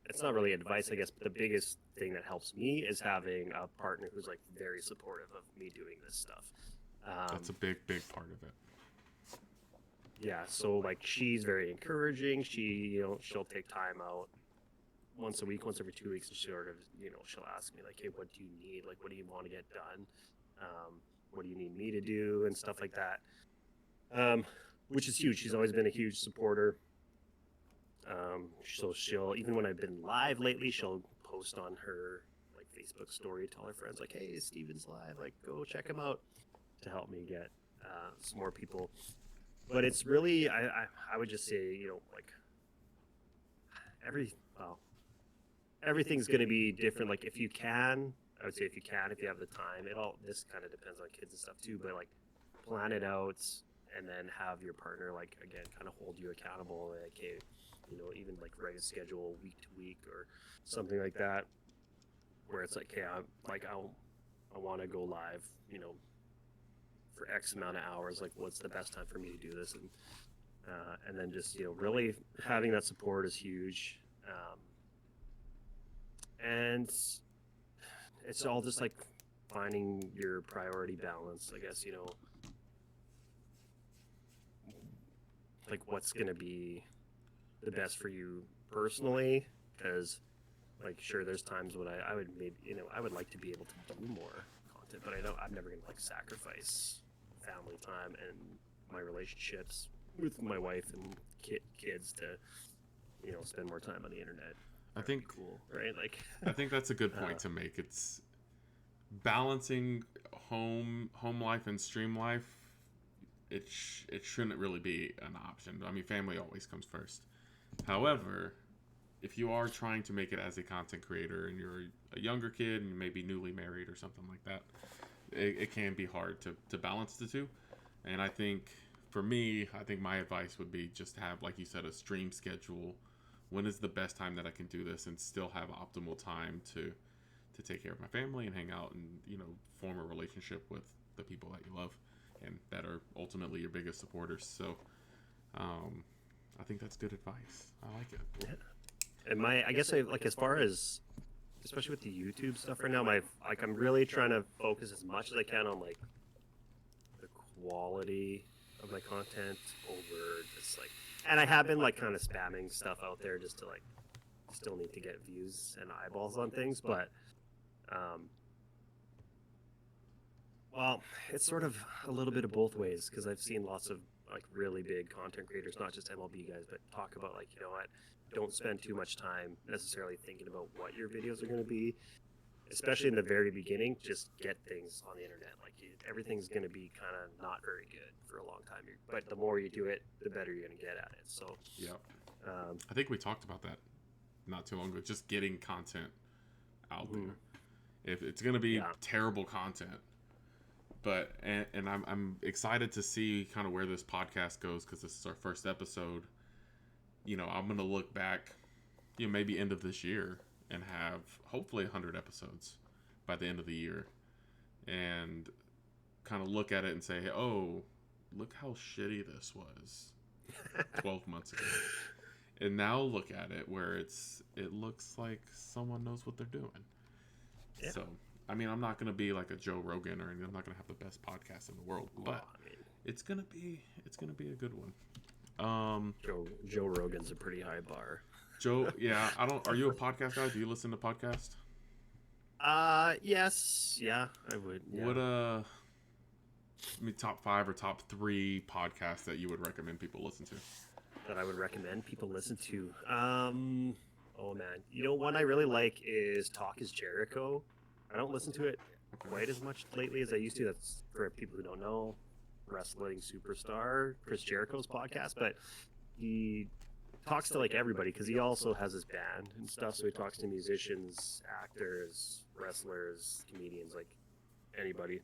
it's not really advice, I guess, but the biggest thing that helps me is having a partner who's like very supportive of me doing this stuff. That's a big part of it. yeah, so like she's very encouraging. She'll take time out once a week, once every 2 weeks, and she'll ask me like, hey, what do you need? Like, what do you want to get done? What do you need me to do and stuff like that? Which is huge. She's always been a huge supporter. So she'll, even when I've been live lately, she'll post on her like Facebook story, tell her friends like, hey, Steven's live, like go check him out, to help me get some more people. But it's really, I would just say, like everything's going to be different. Like if you can, I would say if you have the time, this kind of depends on kids and stuff too, but like plan it out and then have your partner, like, again, kind of hold you accountable. Like, hey, even like write a schedule week to week or something like that, where it's like, hey, I want to go live, for X amount of hours. Like, what's the best time for me to do this? And then just, really having that support is huge. And it's all just like finding your priority balance, I guess, like what's going to be the best for you personally. Because, like, sure, there's times when I would maybe, I would like to be able to do more content, but I'm never going to like sacrifice family time and my relationships with my wife and kids to, spend more time on the internet. I think cool, right? Like, I think that's a good point to make. It's balancing home life and stream life. It shouldn't really be an option. I mean, family always comes first. However, if you are trying to make it as a content creator and you're a younger kid and you may be newly married or something like that, it can be hard to balance the two. And I think for me, my advice would be just to have, like you said, a stream schedule. When is the best time that I can do this and still have optimal time to take care of my family and hang out and, form a relationship with the people that you love and that are ultimately your biggest supporters. So I think that's good advice. I like it. Yeah. And I guess like, as far as, especially with the YouTube stuff right now, I'm really trying to focus as much as I can on like the quality of my content over just like, and I have been like kind of spamming stuff out there just to like still need to get views and eyeballs on things, but well, it's sort of a little bit of both ways, because I've seen lots of like really big content creators, not just MLB guys, but talk about like, what, don't spend too much time necessarily thinking about what your videos are going to be, especially in the very beginning. Just get things on the internet. Like, everything's going to be kind of not very good for a long time, but the more you do it, the better you're going to get at it. So yeah, I think we talked about that not too long ago. Just getting content out there. If it's going to be terrible content, but and I'm excited to see kind of where this podcast goes, because this is our first episode. I'm going to look back, maybe end of this year, and have hopefully 100 episodes by the end of the year, and kind of look at it and say, oh, look how shitty this was 12 months ago. And now look at it where it looks like someone knows what they're doing. Yeah. So, I mean, I'm not going to be like a Joe Rogan or anything. I'm not going to have the best podcast in the world, but it's going to be a good one. Joe Rogan's a pretty high bar. Joe, yeah, are you a podcast guy? Do you listen to podcasts? Yes, yeah, I would. Yeah. What top 5 or top 3 podcasts that you would recommend people listen to? That I would recommend people listen to. Oh man, one I really like is Talk is Jericho. I don't listen to it quite as much lately as I used to. That's for people who don't know, wrestling superstar Chris Jericho's podcast, but he talks to like everybody, because he also has his band and stuff. So he talks to musicians, actors, wrestlers, comedians, like anybody.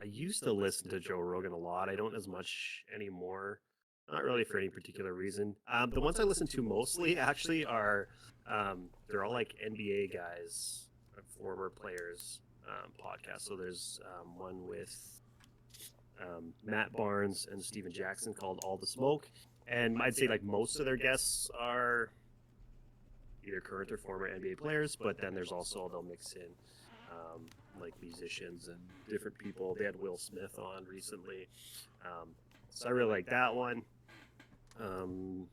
I used to listen to Joe Rogan a lot. I don't as much anymore. Not really for any particular reason. The ones I listen to mostly actually are, they're all like NBA guys, former players, podcasts. So there's one with Matt Barnes and Steven Jackson called All the Smoke. And I'd say like most of their guests are either current or former NBA players, but then there's also, they'll mix in like musicians and different people. They had Will Smith on recently. So I really like that one. And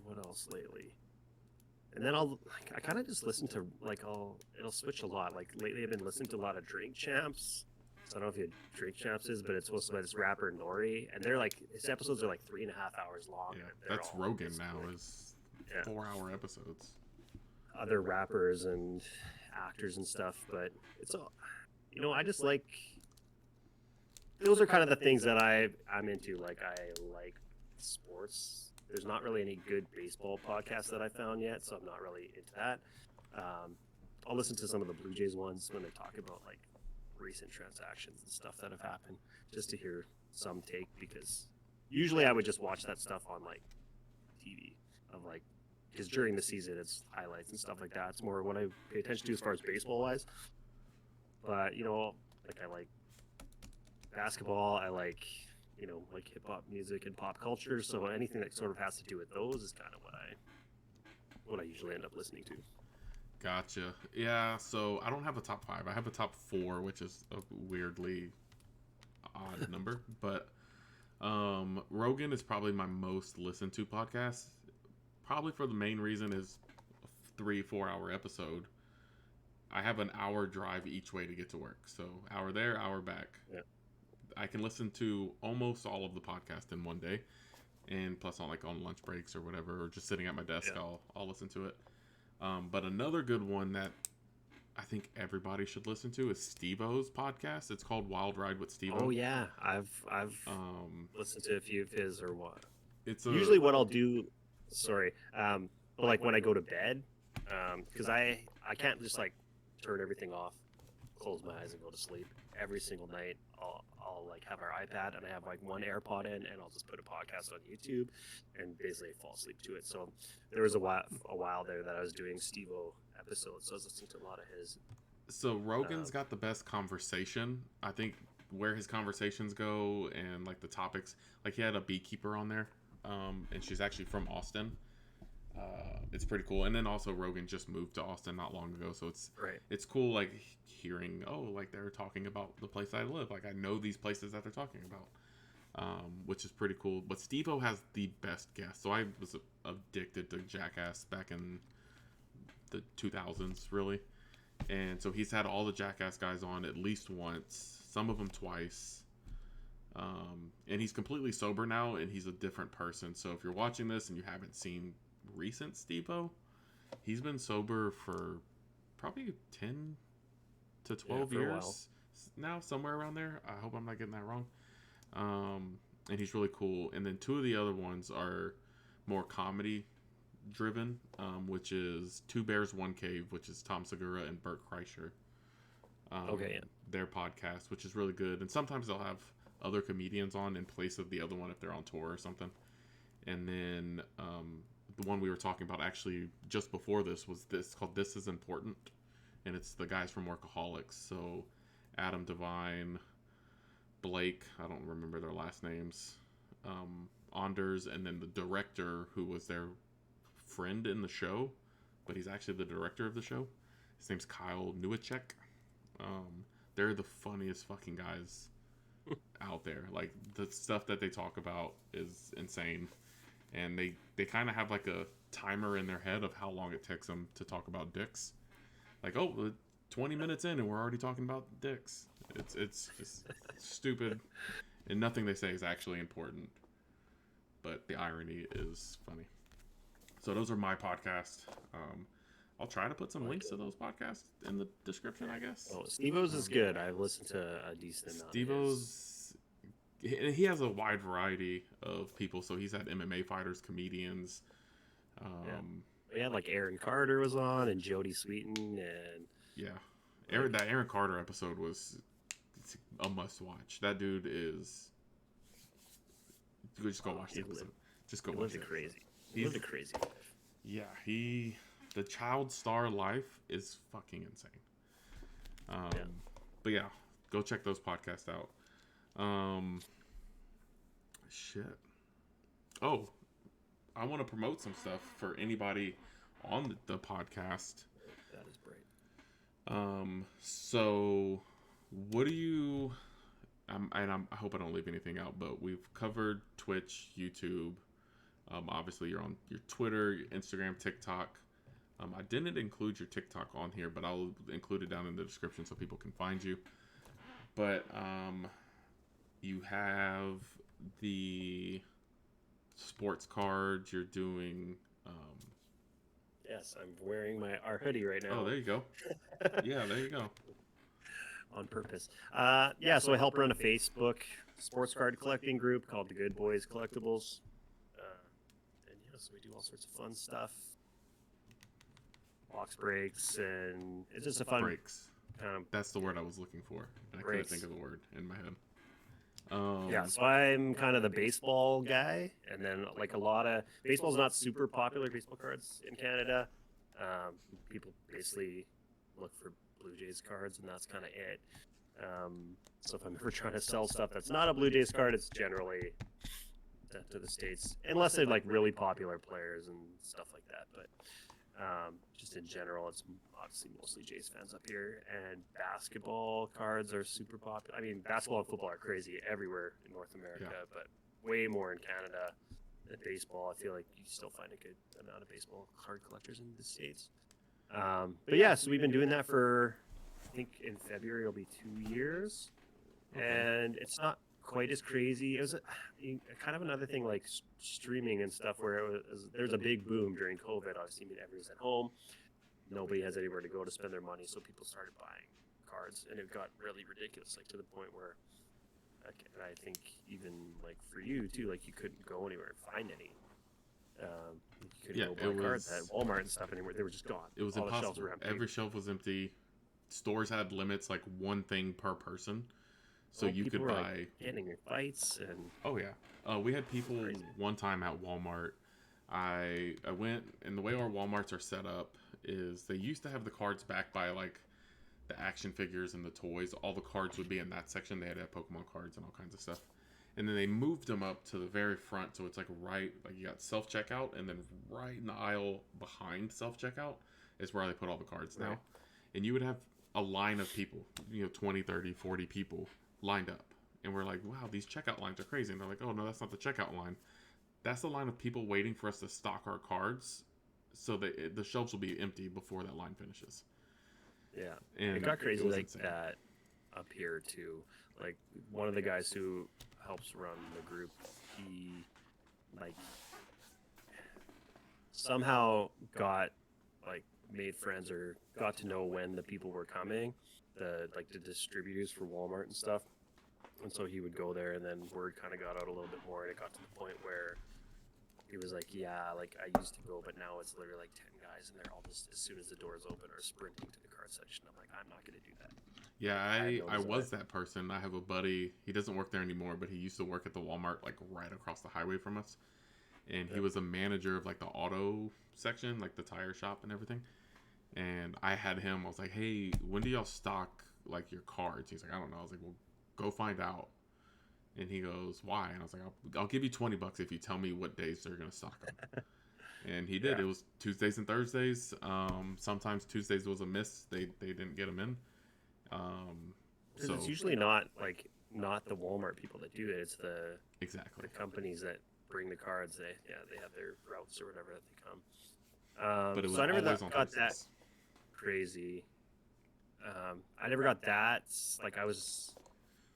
what else lately? And then I kind of just listen to it'll switch a lot. Like lately, I've been listening to a lot of Drink Champs. So I don't know if you know what Drink Champs is, but it's supposed to be this rapper Nori, and they're like his episodes are like 3.5 hours long. Yeah, And they're that's all Rogan just, now like, is yeah, 4-hour episodes. other rappers and actors and stuff. But it's all, I just like those are kind of the things that I'm into. Like I like sports. There's not really any good baseball podcasts that I found yet, so I'm not really into that. I'll listen to some of the Blue Jays ones when they talk about like recent transactions and stuff that have happened, just to hear some take, because usually I would just watch that stuff on like TV of like, because during the season it's highlights and stuff like that. It's more what I pay attention to as far as baseball wise. But like I like basketball. I like like hip hop music and pop culture. So anything that sort of has to do with those is kind of what I usually end up listening to. Gotcha. Yeah, so I don't have a top 5. I have a top 4, which is a weirdly odd number. But Rogan is probably my most listened to podcast. Probably for the main reason is a 3-4 hour episode. I have an hour drive each way to get to work. So hour there, hour back. Yeah. I can listen to almost all of the podcast in one day. And plus on lunch breaks or whatever, or just sitting at my desk, Yeah. I'll listen to it. But another good one that I think everybody should listen to is Steve-O's podcast. It's called Wild Ride with Steve-O. Oh yeah, I've listened to a few of his or what. It's Usually what I'll do, sorry, but like when I go to bed, because I can't just like turn everything off, close my eyes and go to sleep every single night. I'll like have our iPad and I have like one AirPod in, and I'll just put a podcast on YouTube and basically fall asleep to it. So there was a while there that I was doing Steve-O episodes, so I was listening to a lot of his. So Rogan's got the best conversation. I think where his conversations go and like the topics, like he had a beekeeper on there, and she's actually from Austin. It's pretty cool. And then also Rogan just moved to Austin not long ago, so it's cool like hearing like they're talking about the place I live. Like I know these places that they're talking about, which is pretty cool. But Steve-O has the best guests. So I was addicted to Jackass back in the 2000s, really. And so he's had all the Jackass guys on at least once, some of them twice. And he's completely sober now, and he's a different person. So if you're watching this and you haven't seen recent Steve-O, he's been sober for probably 10 to 12 years now, somewhere around there. I hope I'm not getting that wrong. And he's really cool. And then 2 of the other ones are more comedy driven, which is Two Bears One Cave, which is Tom Segura and Bert Kreischer. Their podcast, which is really good. And sometimes they'll have other comedians on in place of the other one if they're on tour or something. And then the one we were talking about actually just before this was this called This Is Important, and it's the guys from Workaholics. So Adam Devine, Blake, I don't remember their last names, Anders, and then the director who was their friend in the show, but he's actually the director of the show. His name's Kyle Newacek. They're the funniest fucking guys out there. Like the stuff that they talk about is insane. And they kind of have like a timer in their head of how long it takes them to talk about dicks. Like, 20 minutes in and we're already talking about dicks. It's just stupid. And nothing they say is actually important. But the irony is funny. So those are my podcasts. I'll try to put some links to those podcasts in the description, I guess. Oh, Steve-O's is good. I've listened to a decent amount. Steve-O's, he has a wide variety of people. So he's had MMA fighters, comedians. We had like Aaron Carter was on, and Jodie Sweetin, and that Aaron Carter episode was a must watch. That dude is. Just go watch the episode. Just go watch it. He lived a crazy life. Yeah, the child star life is fucking insane. But yeah, go check those podcasts out. Shit. Oh, I want to promote some stuff for anybody on the podcast. That is great. So what do you I hope I don't leave anything out, but we've covered Twitch, YouTube. Obviously, you're on your Twitter, your Instagram, TikTok. I didn't include your TikTok on here, but I'll include it down in the description so people can find you. But you have the sports cards. You're doing. Yes, I'm wearing our hoodie right now. Oh, there you go. Yeah, there you go. On purpose. Yeah, so I help run a Facebook sports card collecting group called the Good Boys Collectibles. And yeah, so we do all sorts of fun stuff. Box breaks, and it's just a fun breaks. Kind of. That's the word I was looking for, and I couldn't think of the word in my head. Yeah, so I'm kind of the baseball guy, and then like a lot of baseball's not super popular baseball cards in Canada. People basically look for Blue Jays cards, and that's kind of it. So if I'm ever trying to sell stuff that's not a Blue Jays card, it's generally to the States, unless they're like really popular players and stuff like that. But just in general, it's obviously mostly Jays fans up here, and basketball cards are super popular. I mean, basketball and football are crazy everywhere in North America, but way more in Canada than baseball. I feel like you still find a good amount of baseball card collectors in the States. But yeah, so we've been doing that for, I think in February it'll be 2 years, and it's not quite as crazy. It was kind of another thing like streaming and stuff where there's a big boom during COVID. Obviously, everyone's at home. Nobody has anywhere to go to spend their money, so people started buying cards, and it got really ridiculous, like to the point where, I think even like for you too, like you couldn't go anywhere and find any. You couldn't go buy cards at Walmart and stuff anymore. They were just gone. It was all impossible. The shelves were empty. Every shelf was empty. Stores had limits, like one thing per person. So you could buy. Like getting in fights and. Oh yeah, we had people one time at Walmart. I went, and the way our WalMarts are set up is they used to have the cards backed by like the action figures and the toys. All the cards would be in that section. They had Pokemon cards and all kinds of stuff. And then they moved them up to the very front, so it's like you got self checkout, and then right in the aisle behind self checkout is where they put all the cards now. And you would have a line of people, 20, 30, 40 people lined up, and we're like, wow, these checkout lines are crazy. And they're like, oh no, that's not the checkout line. That's the line of people waiting for us to stock our cards, so that the shelves will be empty before that line finishes. Yeah, and it got crazy like insane. That up here too. Like one of the guys who helps run the group, he like somehow made friends or got to know when the people were coming, the distributors for Walmart and stuff. And so he would go there, and then word kind of got out a little bit more, and it got to the point where he was like, yeah, like I used to go, but now it's literally like 10 guys, and they're all just, as soon as the doors open, are sprinting to the card section. I'm like, I'm not going to do that. Yeah, I was that person. I have a buddy. He doesn't work there anymore, but he used to work at the Walmart like right across the highway from us. And he was a manager of like the auto section, like the tire shop and everything. And I had him. I was like, hey, when do y'all stock like your cards? He's like, I don't know. I was like, well, go find out. And he goes, why? And I was like, I'll give you $20 if you tell me what days they're going to stock them. And he did. It was Tuesdays and Thursdays. Sometimes Tuesdays was a miss. They didn't get them in. So it's usually not the Walmart people that do it. It's the companies that bring the cards. They have their routes or whatever that they come. But it was I never got that crazy. I never got that. Like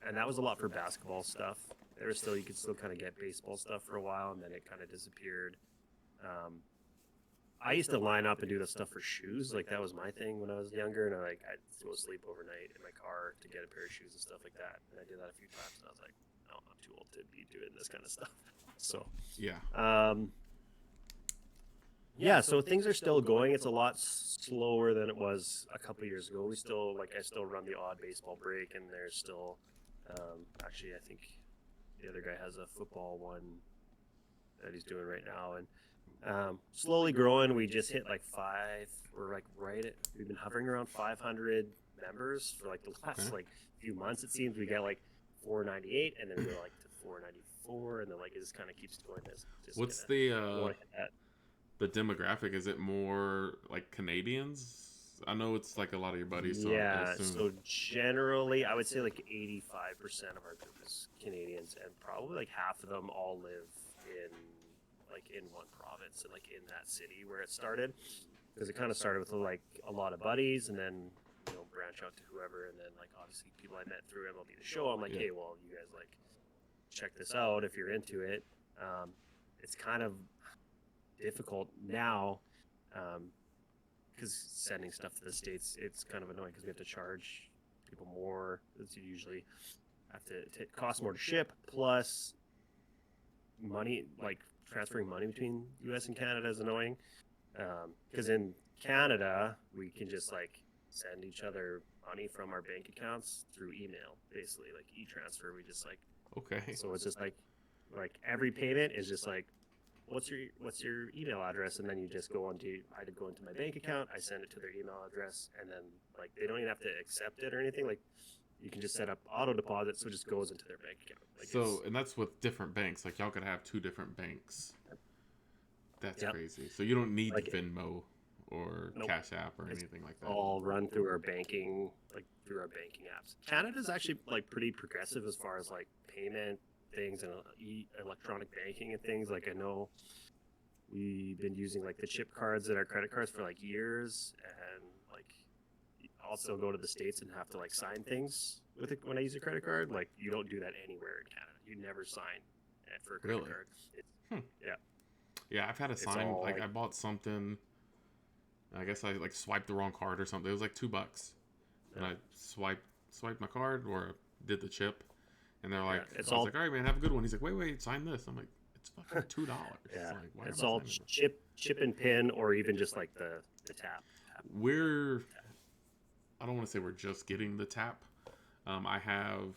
and that was a lot for basketball stuff. You could still kind of get baseball stuff for a while, and then it kind of disappeared. I used to line up and do the stuff for shoes. Like that was my thing when I was younger, and I'd go sleep overnight in my car to get a pair of shoes and stuff like that. And I did that a few times, and I was like, no, I'm too old to be doing this kind of stuff. So so things are still going. It's a lot slower than it was a couple of years ago. I still run the odd baseball break, and there's still actually I think the other guy has a football one that he's doing right now, and slowly growing. We just hit like 5. We're like we've been hovering around 500 members for like the last few months. It seems we get like 498, and then we go like to 494, and then like it just kind of keeps going. What's the demographic? Is it more like Canadians I know it's like a lot of your buddies, so I Yeah, assume. so generally, I would say like 85% of our group is Canadians, and probably like half of them all live in one province and like in that city where it started. Because it kind of started with like a lot of buddies, and then branch out to whoever, and then like obviously people I met through MLB The Show. I'm like, Yeah. hey, well, you guys like check this out if you're into it. It's kind of difficult now. Because sending stuff to the States, it's kind of annoying because we have to charge people more. It's usually have to it costs more to ship, plus money, like transferring money between U.S. and Canada is annoying. Because in Canada, we can just like send each other money from our bank accounts through email, basically like e-transfer. We just like Okay. so it's just like every payment is just like what's your email address, and then you just go into my bank account, I send it to their email address, and then like they don't even have to accept it or anything. Like you can just set up auto deposit, so it just goes into their bank account. Like So, and that's with different banks. Like y'all could have two different banks. That's crazy. So you don't need like Venmo or nope. Cash App or anything like that. All run through our banking, through our banking apps. Canada's actually like pretty progressive as far as like payment things and electronic banking and things. Like I know we've been using like the chip cards and our credit cards for like years, and like also go to the States and have to like sign things with it when I use a credit card. Like you don't do that anywhere in Canada. You never sign it for a credit card. Yeah. Yeah, I've had a sign like I bought something. I guess I like swiped the wrong card or something. It was like $2, and I swiped my card or did the chip, and they're like, I was like, all right, man, have a good one. He's like, wait, sign this. I'm like, it's fucking $2. Yeah, Like, why it's all chip and pin, or even just like the tap. I don't want to say we're just getting the tap. I have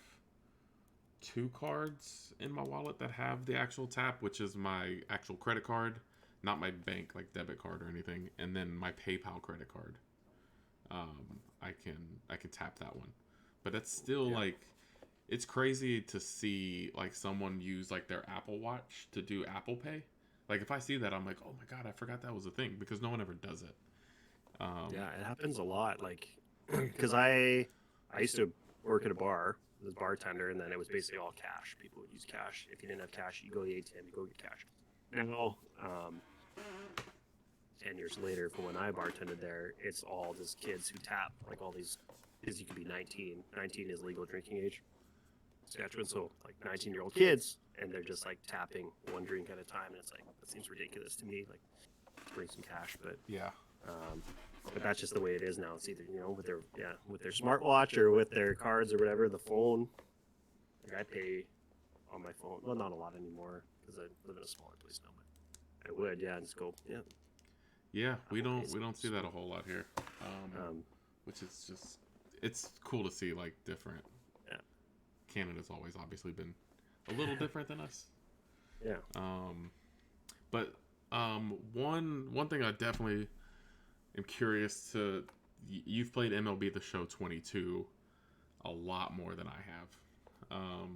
2 cards in my wallet that have the actual tap, which is my actual credit card, not my bank like debit card or anything, and then my PayPal credit card. I can tap that one, but that's still like, it's crazy to see like someone use like their Apple Watch to do Apple Pay. Like if I see that, I'm like, oh my god, I forgot that was a thing, because no one ever does it. Yeah, it happens a lot. Like, because I used to work at a bar as a bartender, and then it was basically all cash. People would use cash. If you didn't have cash, you go to the ATM, you go get cash. Now, 10 years later, from when I bartended there, it's all just kids who tap. Like all these kids, you could be 19. 19 is legal drinking age. Saskatchewan, so like 19-year-old kids, and they're just like tapping one drink at a time, and it's like, that seems ridiculous to me. Like, bring some cash, but but that's just the way it is now. It's either with their smartwatch or with their cards or whatever, the phone. Like I pay on my phone. Well, not a lot anymore because I live in a smaller place now, but I would just go Yeah, we don't see that a whole lot here, which is just, it's cool to see like different. Yeah, Canada's always obviously been a little different than us. Yeah. But one thing I definitely am curious to, you've played MLB The Show 22 a lot more than I have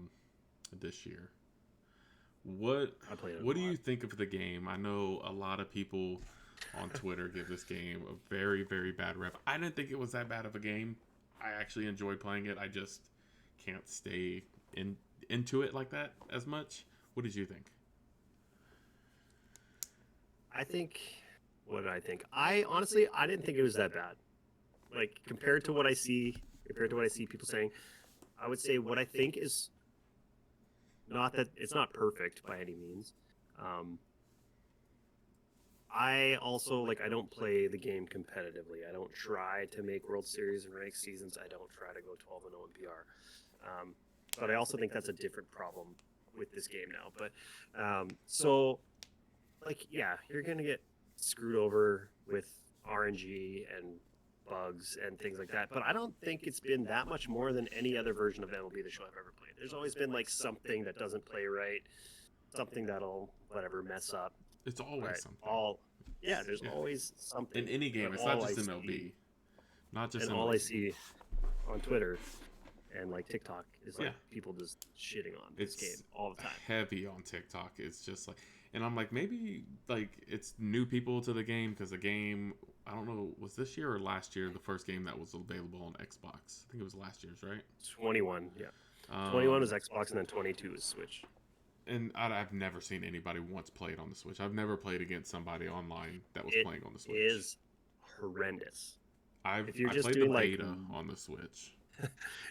this year. What do you think of the game? I know a lot of people on Twitter give this game a very, very bad rep. I didn't think it was that bad of a game. I actually enjoy playing it. I just can't stay into it like that as much. What did you think? What did I think? I honestly, I didn't think it was that bad. Like compared to what I see people saying, I would say what I think is not that it's not perfect by any means. I also I don't play the game competitively. I don't try to make World Series and ranked seasons. I don't try to go 12-0 in PR. But I also think that's a different problem with this game now. But you're gonna get screwed over with RNG and bugs and things like that. But I don't think it's been that much more than any other version of MLB The Show I've ever played. There's always been like something that doesn't play right, something that'll mess up. It's always something. There's always something in any game. It's not just MLB. Not just. And MLB. all I see on Twitter and like TikTok is people just shitting on this game all the time. Heavy on TikTok. It's just like, And I'm like, maybe like it's new people to the game because the game, I don't know, was this year or last year the first game that was available on Xbox? I think it was last year's, right? 21, yeah. 21 is Xbox, and then 22 is Switch. And I've never seen anybody once play it on the Switch. I've never played against somebody online that was playing on the Switch. It is horrendous. I played the beta on the Switch.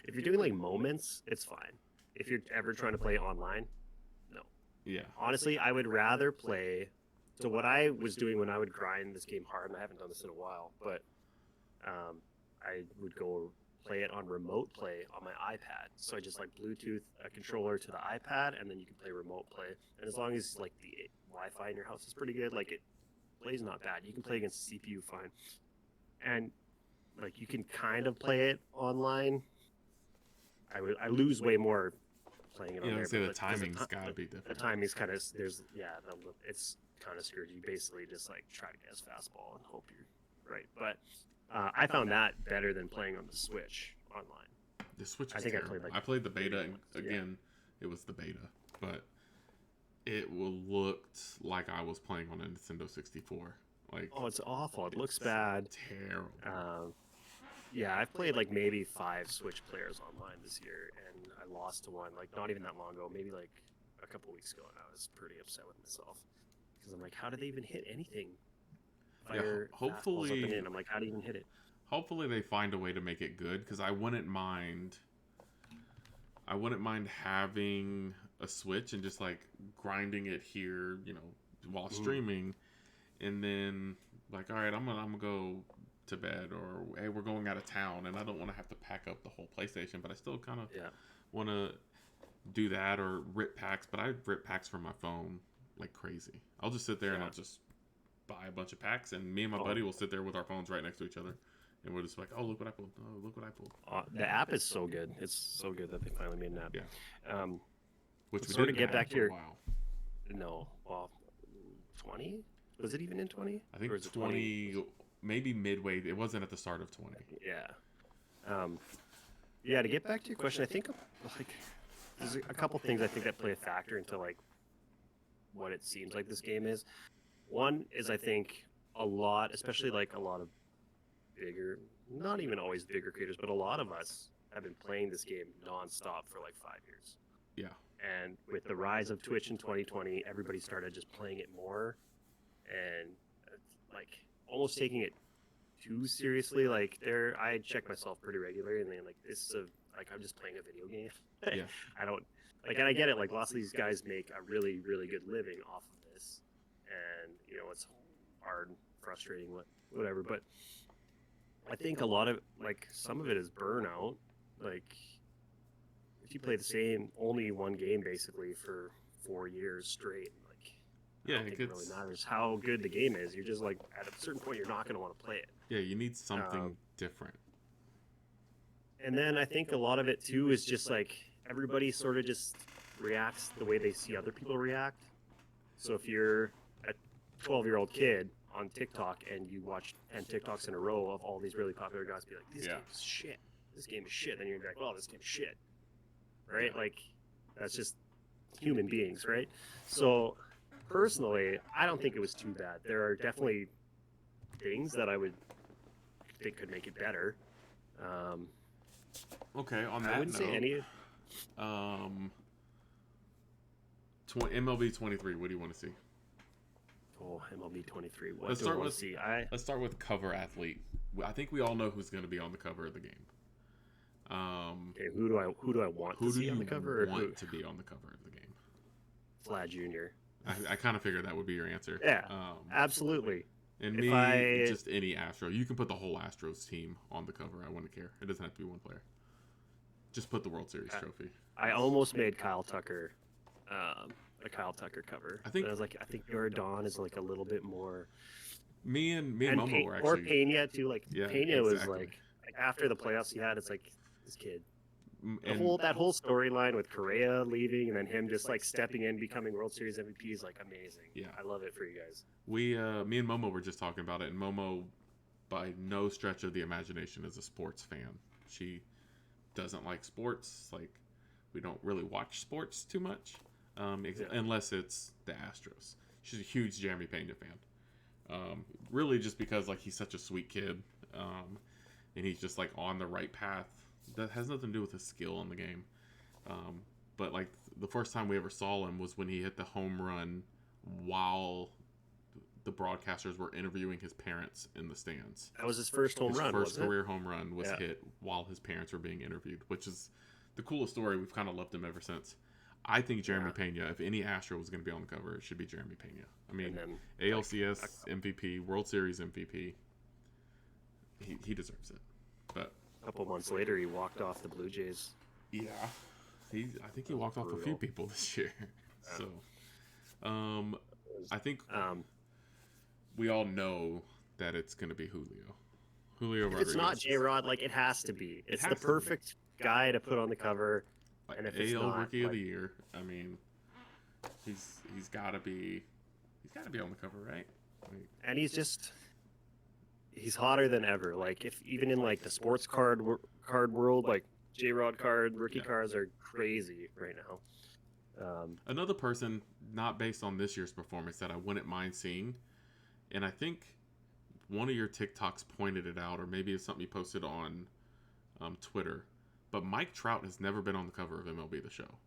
If you're doing like moments, it's fine. If you're ever trying to play online, no. Yeah. Honestly, I would rather play. So what I was doing when I would grind this game hard, and I haven't done this in a while, but I would go play it on remote play on my iPad. So I just like Bluetooth a controller to the iPad, and then you can play remote play. And as long as like the Wi-Fi in your house is pretty good, like it plays not bad. You can play against the CPU fine, and like you can kind of play it online. I lose way more playing it on there. Yeah, say the timing's got to be different. The timing's kind of it's kind of screwed. You basically just like try to get his fastball and hope you're right. But I found that better than playing on the Switch online. The Switch is terrible. I played the beta, and again, it was the beta, but it looked like I was playing on a Nintendo 64. Like, oh, it's awful. It looks bad. Terrible. Yeah, I've played like maybe 5 Switch players online this year, and I lost to one like not even that long ago, maybe like a couple weeks ago, and I was pretty upset with myself because I'm like, how did they even hit anything? Hopefully, I'm like, how do you even hit it? Hopefully, they find a way to make it good because I wouldn't mind having a Switch and just like grinding it here, while streaming, and then like, all right, I'm gonna go to bed, or hey, we're going out of town, and I don't want to have to pack up the whole PlayStation, but I still kind of want to do that or rip packs. But I rip packs from my phone like crazy. I'll just sit there and I'll just buy a bunch of packs, and me and my buddy will sit there with our phones right next to each other, and we're just like, oh, look what I pulled. Oh, look what I pulled. The app is so good. It's so good that they finally made an app. Yeah. Which we sort of didn't get back to your. Wow. No, well, 20. Was it even in 20? I think 20. Maybe midway. It wasn't at the start of 20. Yeah. Yeah, to get back to your question, I think like there's a couple things I think that play a factor into like what it seems like this game is. One is I think a lot, especially like a lot of bigger, not even always bigger creators, but a lot of us have been playing this game nonstop for like 5 years. Yeah. And with the rise of Twitch in 2020, everybody started just playing it more and like almost taking it too seriously. Like I check myself pretty regularly, and then like this is I'm just playing a video game. Yeah. I don't like, and I get it. Like lots of these guys make a really, really good living off of this, and it's hard, frustrating, whatever. But I think a lot of like some of it is burnout. Like if you play the same only one game basically for 4 years straight. Yeah, I don't think it really matters how good the game is. You're just like, at a certain point, you're not going to want to play it. Yeah, you need something different. And then I think a lot of it, too, is just like everybody sort of just reacts the way they see other people react. So if you're a 12-year-old kid on TikTok and you watch 10 TikToks in a row of all these really popular guys be like, this game is shit. This game is shit. Then you're like, oh, this game is shit. Right? Yeah. Like, that's just human beings, right? So personally, I don't think it was too bad. There are definitely things that I would think could make it better. Okay, on that I wouldn't say any. MLB 23. What do you want to see? Oh, MLB 23. What Let's do start I want with to see? Let's start with cover athlete. I think we all know who's going to be on the cover of the game. Okay, who do I want to see on the cover? Who do you want to be on the cover of the game? Vlad Jr. I kind of figured that would be your answer. Yeah, absolutely. And just any Astro. You can put the whole Astros team on the cover. I wouldn't care. It doesn't have to be one player. Just put the World Series trophy. I almost made Kyle Tucker a Kyle Tucker cover. I think your Dawn is like a little bit more. Me and Momo were actually. Or Pena too. Like Pena was like after the playoffs he had. It's like this kid. That whole storyline with Correa leaving and then him just like stepping in, becoming World Series MVP is like amazing. Yeah, I love it for you guys. Me and Momo were just talking about it, and Momo, by no stretch of the imagination, is a sports fan. She doesn't like sports. Like, we don't really watch sports too much, unless it's the Astros. she's a huge Jeremy Pena fan. Really just because like he's such a sweet kid, and he's just like on the right path. That has nothing to do with his skill in the game. But like the first time we ever saw him was when he hit the home run while the broadcasters were interviewing his parents in the stands. That was his first home run. His first wasn't career it? home run was hit while his parents were being interviewed, which is the coolest story. We've kind of loved him ever since. I think Jeremy Pena, if any Astro was going to be on the cover, it should be Jeremy Pena. I mean, ALCS MVP, World Series MVP. He deserves it. But a couple months later, he walked off the Blue Jays. Yeah. I think he walked off a few people this year. So, I think we all know that it's going to be Julio. Julio Rodriguez. It's not J-Rod, like, it has to be. It's the perfect guy to put on the cover. Like, and if AL not, Rookie of the Year. I mean, he's got to be on the cover, right? And he's hotter than ever. Like, if even in like the sports card world, like J-Rod rookie cards are crazy right now. Another person, not based on this year's performance, that I wouldn't mind seeing, and I think one of your TikToks pointed it out, or maybe it's something you posted on Twitter, but Mike Trout has never been on the cover of MLB The Show.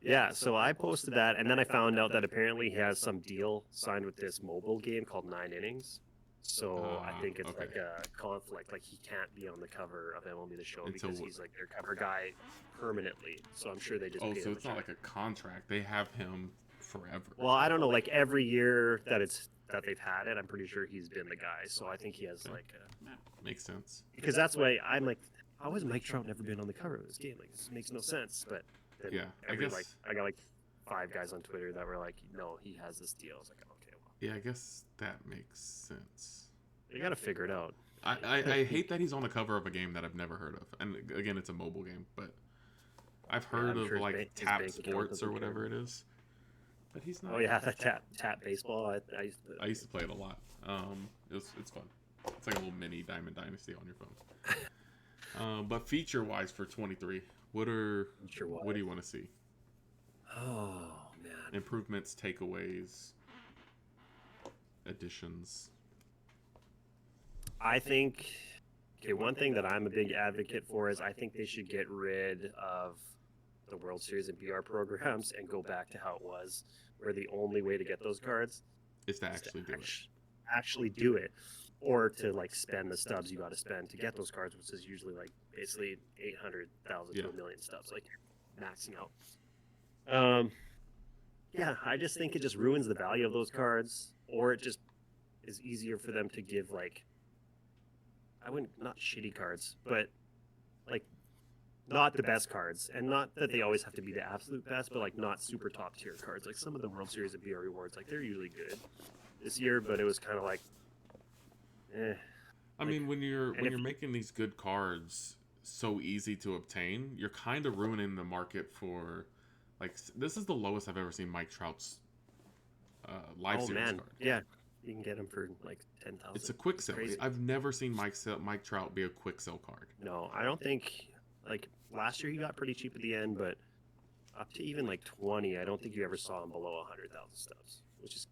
Yeah, so I posted that, and then I found out that apparently he has some deal signed with this mobile game called 9 Innings. So I think it's like a conflict. Like, he can't be on the cover of MLB The Show because he's like their cover guy permanently. So I'm sure they just so it's not like a contract. They have him forever. Well, I don't know. Like, every year that they've had it, I'm pretty sure he's been the guy. So I think he has like a... Makes sense. Because that's why I'm like, how has Mike Trout never been on the cover of this game? Like, this makes no sense. But yeah, I guess I got like 5 guys on Twitter that were like, no, he has this deal. I was like, okay, well. Yeah, I guess that makes sense. You got to figure it out. I hate that he's on the cover of a game that I've never heard of. And again, it's a mobile game, but I've heard of like Tap Sports or whatever it is. But he's not. Oh yeah, that tap baseball. I used to play it a lot. It's fun. It's like a little mini Diamond Dynasty on your phone. But feature wise for 23, what do you want to see? Oh man, improvements, takeaways, additions. I think, one thing that I'm a big advocate for is I think they should get rid of the World Series and PR programs and go back to how it was, where the only way to get those cards is to actually do it, or to like spend the stubs you got to spend to get those cards, which is usually like basically 800,000 to a million stubs, like maxing out. Yeah, I just think it just ruins the value of those cards, or it just is easier for them to give like, not shitty cards, but like not the best cards, and not that they always have to be the absolute best, but like not super top tier cards. Like some of the World Series and BR rewards, like they're usually good this year, but it was kind of like, I mean, when you're making these good cards so easy to obtain, you're kind of ruining the market for, like, this is the lowest I've ever seen Mike Trout's live series card. Yeah. You can get them for like 10,000. It's a quick sell. I've never seen Mike Trout be a quick sell card. No, I don't think, like, last year he got pretty cheap at the end, but up to even like 20, I don't think you ever saw him below 100,000 stubs, which is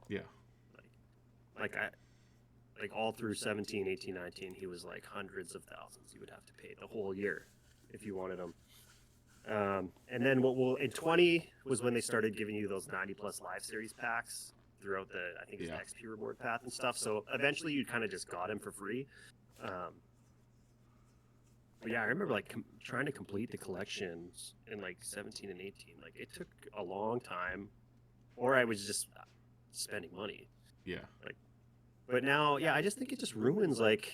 like all through 17, 18, 19, he was like hundreds of thousands you would have to pay the whole year if you wanted him. And then in 20 was when they started giving you those 90 plus live series packs throughout I think it's the XP reward path and stuff. So eventually you kind of just got him for free. But yeah, I remember like trying to complete the collections in like 17 and 18. Like it took a long time, or I was just spending money. Yeah. But now, yeah, I just think it just ruins like,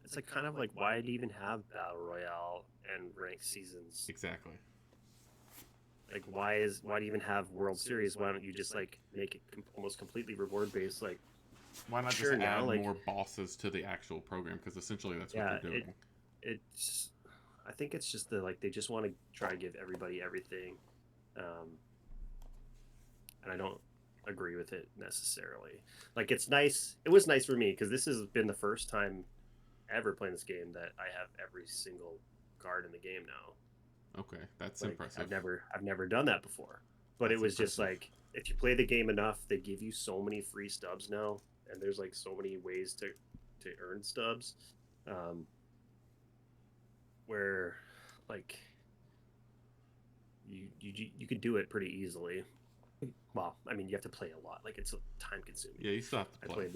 it's like kind of like, why do you even have Battle Royale and ranked seasons? Exactly. Like, why do you even have World Series? Why don't you just like make it almost completely reward based? Like, why not just add more bosses to the actual program? Because essentially that's what they're doing. I think it's just they just want to try to give everybody everything, and I don't agree with it necessarily. Like, it's nice. It was nice for me because this has been the first time ever playing this game that I have every single card in the game now. Okay, that's impressive. I've never done that before, but it was just like if you play the game enough, they give you so many free stubs now, and there's like so many ways to earn stubs, um, where like you could do it pretty easily. Well, I mean, you have to play a lot. Like it's time consuming. Yeah, you still have to play.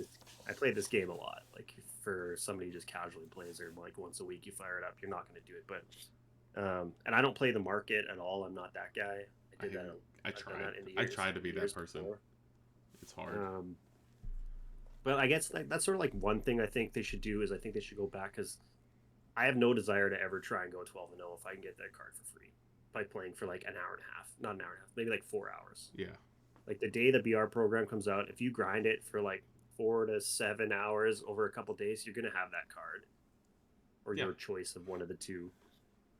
I played this game a lot. Like for somebody who just casually plays or like once a week you fire it up, you're not going to do it. But and I don't play the market at all. I'm not that guy. I did that. I tried to be that person. Before. It's hard. But I guess that's sort of like one thing I think they should do is I think they should go back because I have no desire to ever try and go 12-0 if I can get that card for free by playing for like an hour and a half, not an hour and a half, maybe like 4 hours. Yeah. Like the day the BR program comes out, if you grind it for like 4 to 7 hours over a couple days, you're gonna have that card, or your choice of one of the two.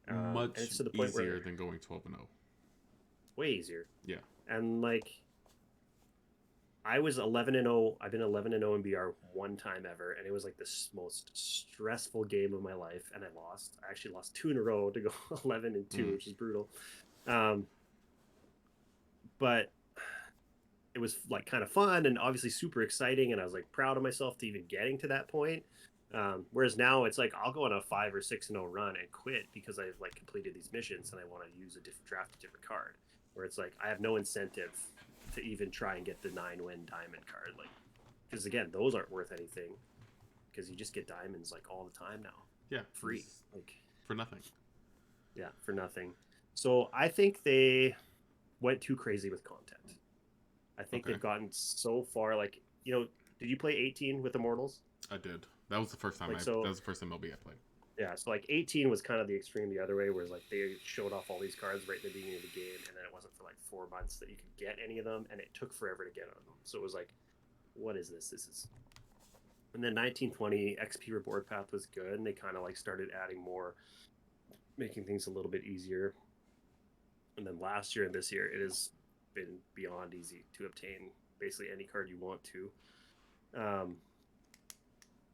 Much to the point easier than going 12-0. Way easier. Yeah. And like, I was 11-0. I've been 11-0 in BR one time ever, and it was like the most stressful game of my life, and I lost. I actually lost 2 in a row to go 11-2, which is brutal. But it was like kind of fun and obviously super exciting, and I was like proud of myself to even getting to that point. Whereas now it's like I'll go on a 5 or 6-0 run and quit because I've like completed these missions and I want to use a different card. Where it's like I have no incentive to even try and get the 9-win diamond card, like because again those aren't worth anything because you just get diamonds like all the time now. Yeah, free, like for nothing. Yeah, for nothing. So I think they went too crazy with content. I think they've gotten so far. Like, you know, did you play 18 with Immortals? I did. That was the first time. Like, that was the first MLB I played. Yeah, so like 18 was kind of the extreme the other way, where like they showed off all these cards right in the beginning of the game, and then it wasn't for like 4 months that you could get any of them, and it took forever to get on them. So it was like, what is this? This is. And then 1920 XP reward path was good, and they kind of like started adding more, making things a little bit easier. And then last year and this year, it has been beyond easy to obtain basically any card you want to.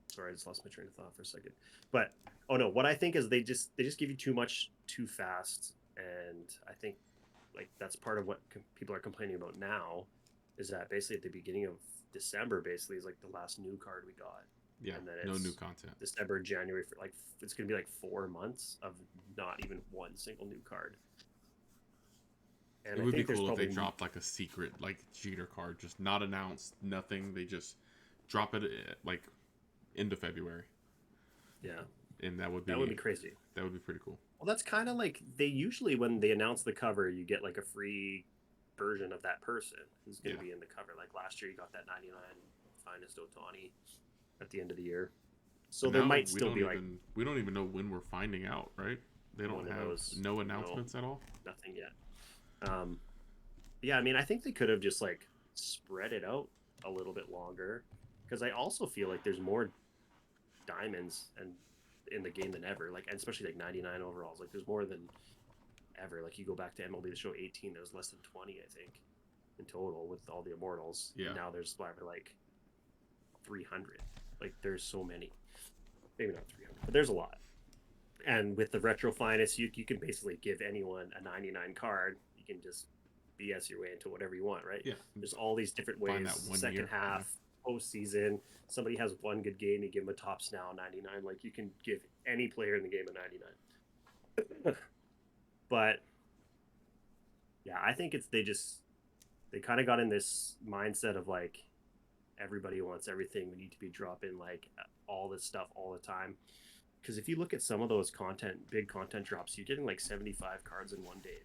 Sorry, I just lost my train of thought for a second. But oh no, what I think is they just give you too much too fast, and I think like that's part of what people are complaining about now, is that basically at the beginning of December basically is like the last new card we got. Yeah, and then no new content. December, January, for like it's gonna be like 4 months of not even one single new card. And it would be cool if they dropped like a secret like cheater card, just not announced, nothing. They just drop it like into February. Yeah. And that would be crazy. That would be pretty cool. Well, that's kind of like they usually, when they announce the cover, you get like a free version of that person who's going to be in the cover. Like last year, you got that 99 Finest Otani at the end of the year. So there might still be we don't even know when we're finding out, right? They don't have no announcements at all. Nothing yet. Yeah, I mean, I think they could have just like spread it out a little bit longer, because I also feel like there's more diamonds and in the game than ever, like, and especially like 99 overalls, like there's more than ever. Like you go back to MLB The Show 18, there was less than 20 I think in total with all the Immortals. Now there's like 300. Like there's so many, maybe not 300, but there's a lot. And with the Retro Finest, you can basically give anyone a 99 card. You can just BS your way into whatever you want, right? Yeah. There's all these different ways. Second half, postseason. Somebody has one good game, you give them a top snow 99. Like you can give any player in the game a 99. But yeah, I think they kind of got in this mindset of like everybody wants everything. We need to be dropping like all this stuff all the time. Because if you look at some of those big content drops, you're getting like 75 cards in one day.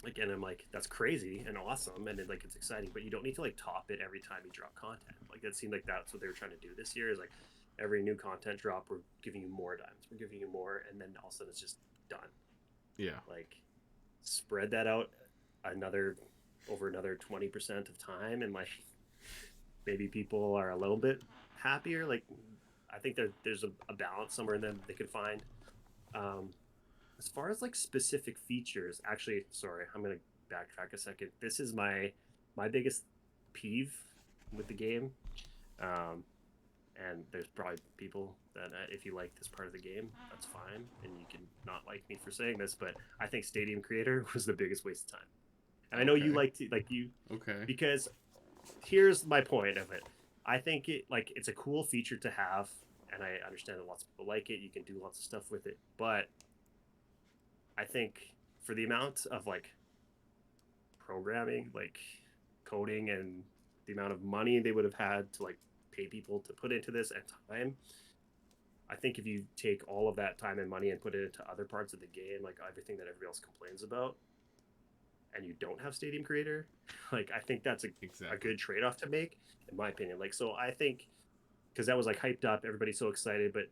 Like, and I'm like, that's crazy and awesome, and it's exciting, but you don't need to like top it every time you drop content. Like it seemed like that's what they were trying to do this year, is like every new content drop, we're giving you more diamonds, we're giving you more, and then all of a sudden it's just done. Yeah. Like spread that out over another 20% of time, and like maybe people are a little bit happier. Like I think there's a balance somewhere in them they could find. As far as like specific features, actually, sorry, I'm gonna backtrack a second. This is my biggest peeve with the game, and there's probably people that if you like this part of the game, that's fine, and you can not like me for saying this, but I think Stadium Creator was the biggest waste of time. And I know you Okay. like to like you Okay. because here's my point of it. I think it's a cool feature to have, and I understand that lots of people like it. You can do lots of stuff with it, but I think for the amount of like programming, like coding, and the amount of money they would have had to like pay people to put into this and time, I think if you take all of that time and money and put it into other parts of the game, like everything that everybody else complains about, and you don't have Stadium Creator, like I think that's a Exactly. good trade off to make, in my opinion. Like, so I think because that was like hyped up, everybody's so excited, but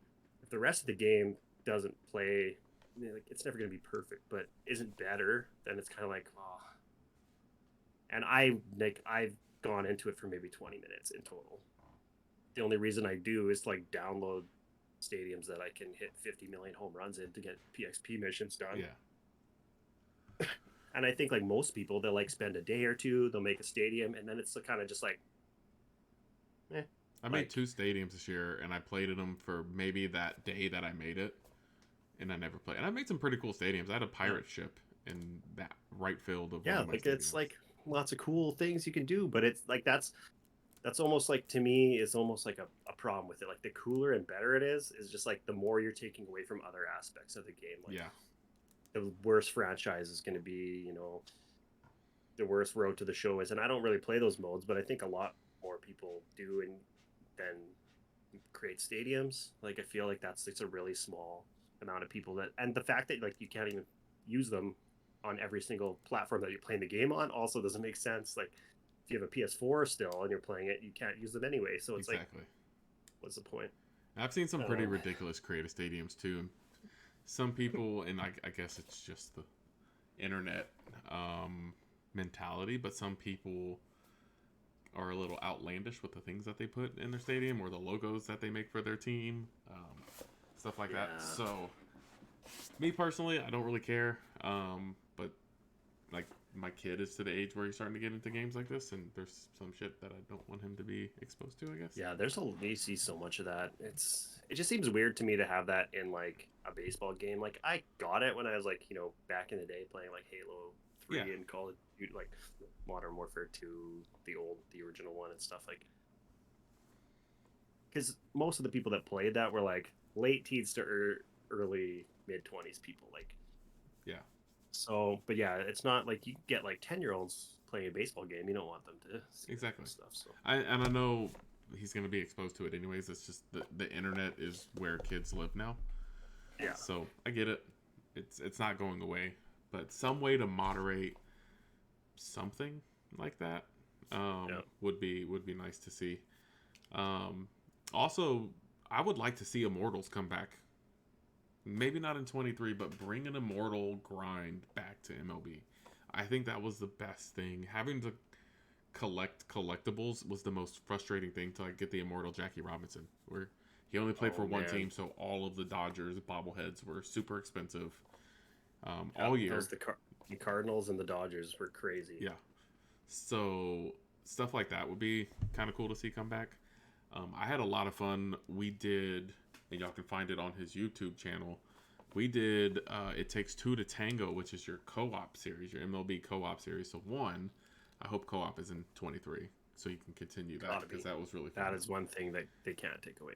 if the rest of the game doesn't play, like it's never going to be perfect, but isn't better, then it's kind of like, oh. And I've gone into it for maybe 20 minutes in total. The only reason I do is like download stadiums that I can hit 50 million home runs in to get PXP missions done. Yeah. And I think like most people, they'll like spend a day or two, they'll make a stadium, and then it's kind of just like, eh, I made like 2 stadiums this year, and I played in them for maybe that day that I made it, and I never played. And I made some pretty cool stadiums. I had a yeah, pirate ship in that right field of one yeah, of my like it's stadiums. like lots of cool things you can do, but it's like that's almost like to me is almost like a problem with it. Like the cooler and better it is just like the more you're taking away from other aspects of the game. Like Yeah. the worse franchise is going to be, the worse road to the show is. And I don't really play those modes, but I think a lot more people do and then create stadiums. Like I feel like it's a really small amount of people that, and the fact that like you can't even use them on every single platform that you're playing the game on also doesn't make sense. Like if you have a PS4 still and you're playing it, you can't use them anyway. So it's like, Exactly. what's the point? I've seen some I don't pretty know. ridiculous creative stadiums too. Some people, and I guess it's just the internet mentality, but some people are a little outlandish with the things that they put in their stadium or the logos that they make for their team, stuff like that. Yeah. So, me personally, I don't really care. But like my kid is to the age where he's starting to get into games like this, and there's some shit that I don't want him to be exposed to. I guess. Yeah, you see so much of that. It just seems weird to me to have that in like a baseball game. Like I got it when I was like, back in the day playing like Halo Yeah. 3 and Call of Duty, like Modern Warfare 2, the original one and stuff like. Because most of the people that played that were like late teens to early mid 20s people. Like Yeah. so, but yeah, it's not like you get like 10-year-olds playing a baseball game. You don't want them to see that kind Exactly. of stuff. So I know he's going to be exposed to it anyways. It's just the internet is where kids live now. yeah, So I get it. It's not going away, but some way to moderate something like that yeah. would be nice to see. Um, Also, I would like to see Immortals come back. Maybe not in 23, but bring an Immortal grind back to MLB. I think that was the best thing. Having to collect collectibles was the most frustrating thing to like get the Immortal Jackie Robinson, where he only played for Oh one man, team, so all of the Dodgers bobbleheads were super expensive yeah. all year. The Cardinals and the Dodgers were crazy. Yeah, so stuff like that would be kind of cool to see come back. I had a lot of fun. We did, and y'all can find it on his YouTube channel. We did It Takes Two to Tango, which is your co-op series, your MLB co-op series. So one, I hope co-op is in 23, so you can continue that Gotta because be. that was really fun. That is one thing that they can't take away.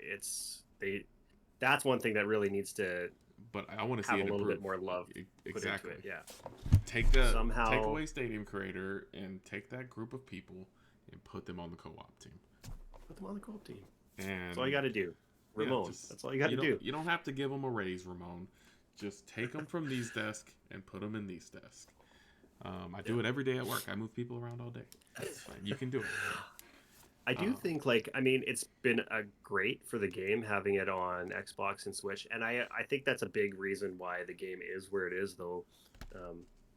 That's one thing that really needs to But I want to see have a it little improve. bit more love put into Exactly. it. Yeah. Take Somehow away Stadium Creator and take that group of people and put them on the co-op team. put them on the co-op team. That's all you And got to do. yeah, Ramon. just That's all you got to do. you don't have to give them a raise, Ramon. Just take them from these desks and put them in these desks. I do it every day at work. I move people around all day. That's fine. You can do it. I do think it's been a great for the game having it on Xbox and Switch, and I think that's a big reason why the game is where it is though,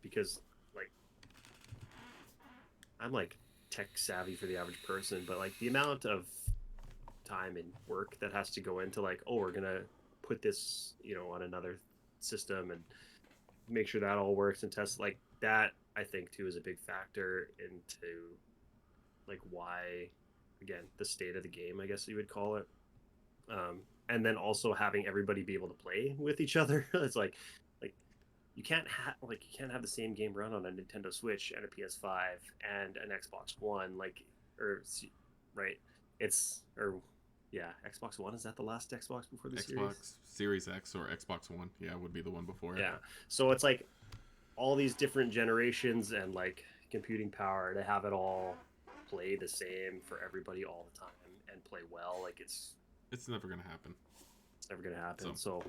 because like I'm like tech savvy for the average person, but like the amount of time and work that has to go into like, oh, we're gonna put this on another system and make sure that all works and test like that, I think too is a big factor into like why, again, the state of the game, I guess you would call it. And then also having everybody be able to play with each other. It's like you can't have the same game run on a Nintendo Switch and a PS5 and an Xbox One, like, right? It's or yeah, Xbox One, is that the last Xbox before the series? Xbox Series X or Xbox One, yeah, would be the one before it. Yeah. So it's like all these different generations and like computing power to have it all play the same for everybody all the time and play well. Like It's never gonna happen. it's never gonna happen. So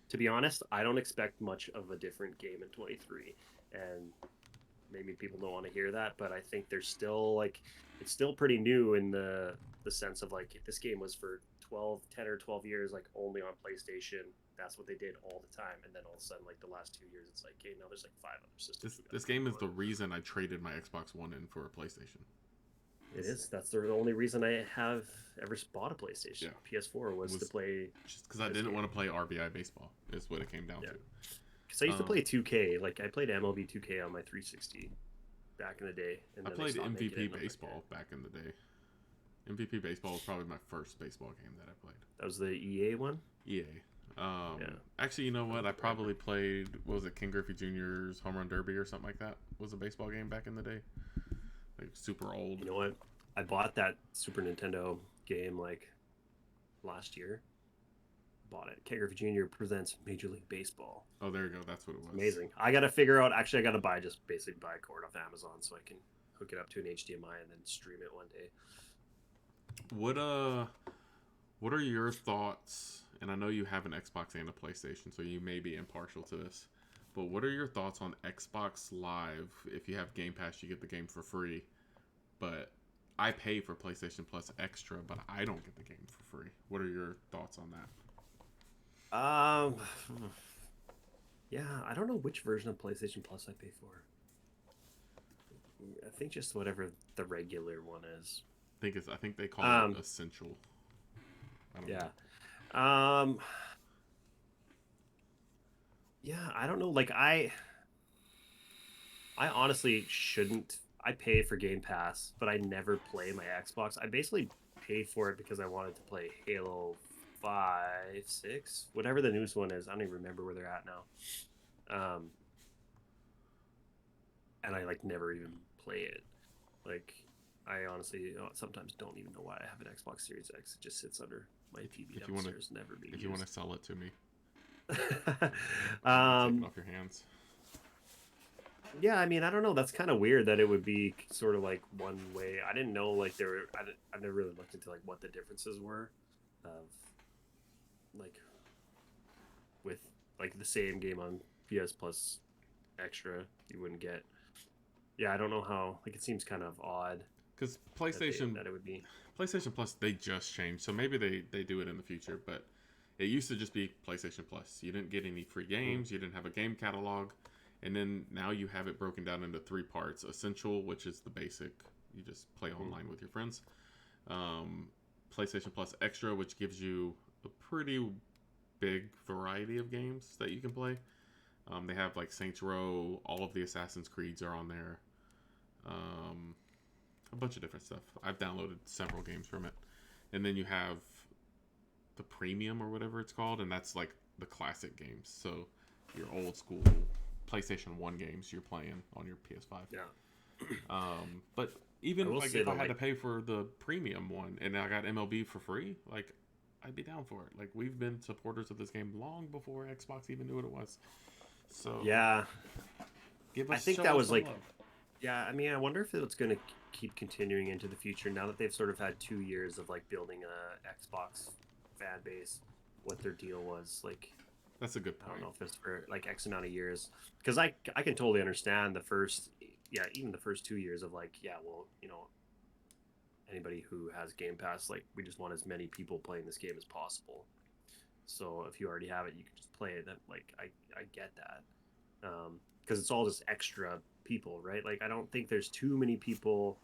to be honest, I don't expect much of a different game in 23. And maybe people don't want to hear that, but I think there's still like it's still pretty new in the sense of like this game was for 10 or 12 years like only on PlayStation. That's what they did all the time, and then all of a sudden like the last 2 years it's like, okay, now there's like 5 other systems. This game is the reason I traded my Xbox One in for a PlayStation. It is. That's the only reason I have ever bought a PlayStation. Yeah. PS4 was to play. Just because I didn't want to play RBI baseball is what it came down to. Because I used to play 2K. Like I played MLB 2K on my 360 back in the day. And I played MVP baseball back in the day. MVP baseball was probably my first baseball game that I played. That was the EA one? EA. Actually, you know what? I probably played, what was it, Ken Griffey Jr.'s Home Run Derby or something like that. Was a baseball game back in the day. Like super old. You know what? I bought that Super Nintendo game like last year. Bought it. Ken Griffey Jr. presents Major League Baseball. Oh, there you go. That's what it was. Amazing. I got to figure out. Actually, I got to buy a cord off Amazon so I can hook it up to an HDMI and then stream it one day. What are your thoughts? And I know you have an Xbox and a PlayStation, so you may be impartial to this. But what are your thoughts on Xbox Live? If you have Game Pass, you get the game for free. But I pay for PlayStation Plus Extra, but I don't get the game for free. What are your thoughts on that? Yeah, I don't know which version of PlayStation Plus I pay for. I think just whatever the regular one is. I think they call it Essential. I don't know. Yeah, I don't know. Like I honestly shouldn't. I pay for Game Pass, but I never play my Xbox. I basically pay for it because I wanted to play Halo 5, 6, whatever the newest one is. I don't even remember where they're at now. And I like never even play it. Like I honestly sometimes don't even know why I have an Xbox Series X. It just sits under my TV upstairs, never being used. If you want to sell it to me, take it off your hands. Yeah, I mean, I don't know. That's kind of weird that it would be sort of like one way. I didn't know like I've never really looked into like what the differences were of like with like the same game on PS Plus Extra you wouldn't get. Yeah, I don't know how. Like it seems kind of odd. Because PlayStation that it would be PlayStation Plus, they just changed, so maybe they do it in the future. But it used to just be PlayStation Plus. You didn't get any free games. You didn't have a game catalog. And then now you have it broken down into 3 parts. Essential, which is the basic. You just play online with your friends. PlayStation Plus Extra, which gives you a pretty big variety of games that you can play. They have like Saints Row. All of the Assassin's Creeds are on there. A bunch of different stuff. I've downloaded several games from it. And then you have the premium or whatever it's called. And that's like the classic games. So your old school PlayStation 1 games you're playing on your PS5. Yeah. But even like if I had to pay for the premium one and I got MLB for free, like I'd be down for it. Like we've been supporters of this game long before Xbox even knew what it was. So yeah, I think that was like love. Yeah, I mean, I wonder if it's going to keep continuing into the future now that they've sort of had 2 years of like building a Xbox fan base, what their deal was like. That's a good point. I don't know if it's for like X amount of years, because I can totally understand the first 2 years of like, yeah, well, you know, anybody who has Game Pass, like we just want as many people playing this game as possible. So if you already have it, you can just play it. That like I get that, because it's all just extra people, right? Like I don't think there's too many people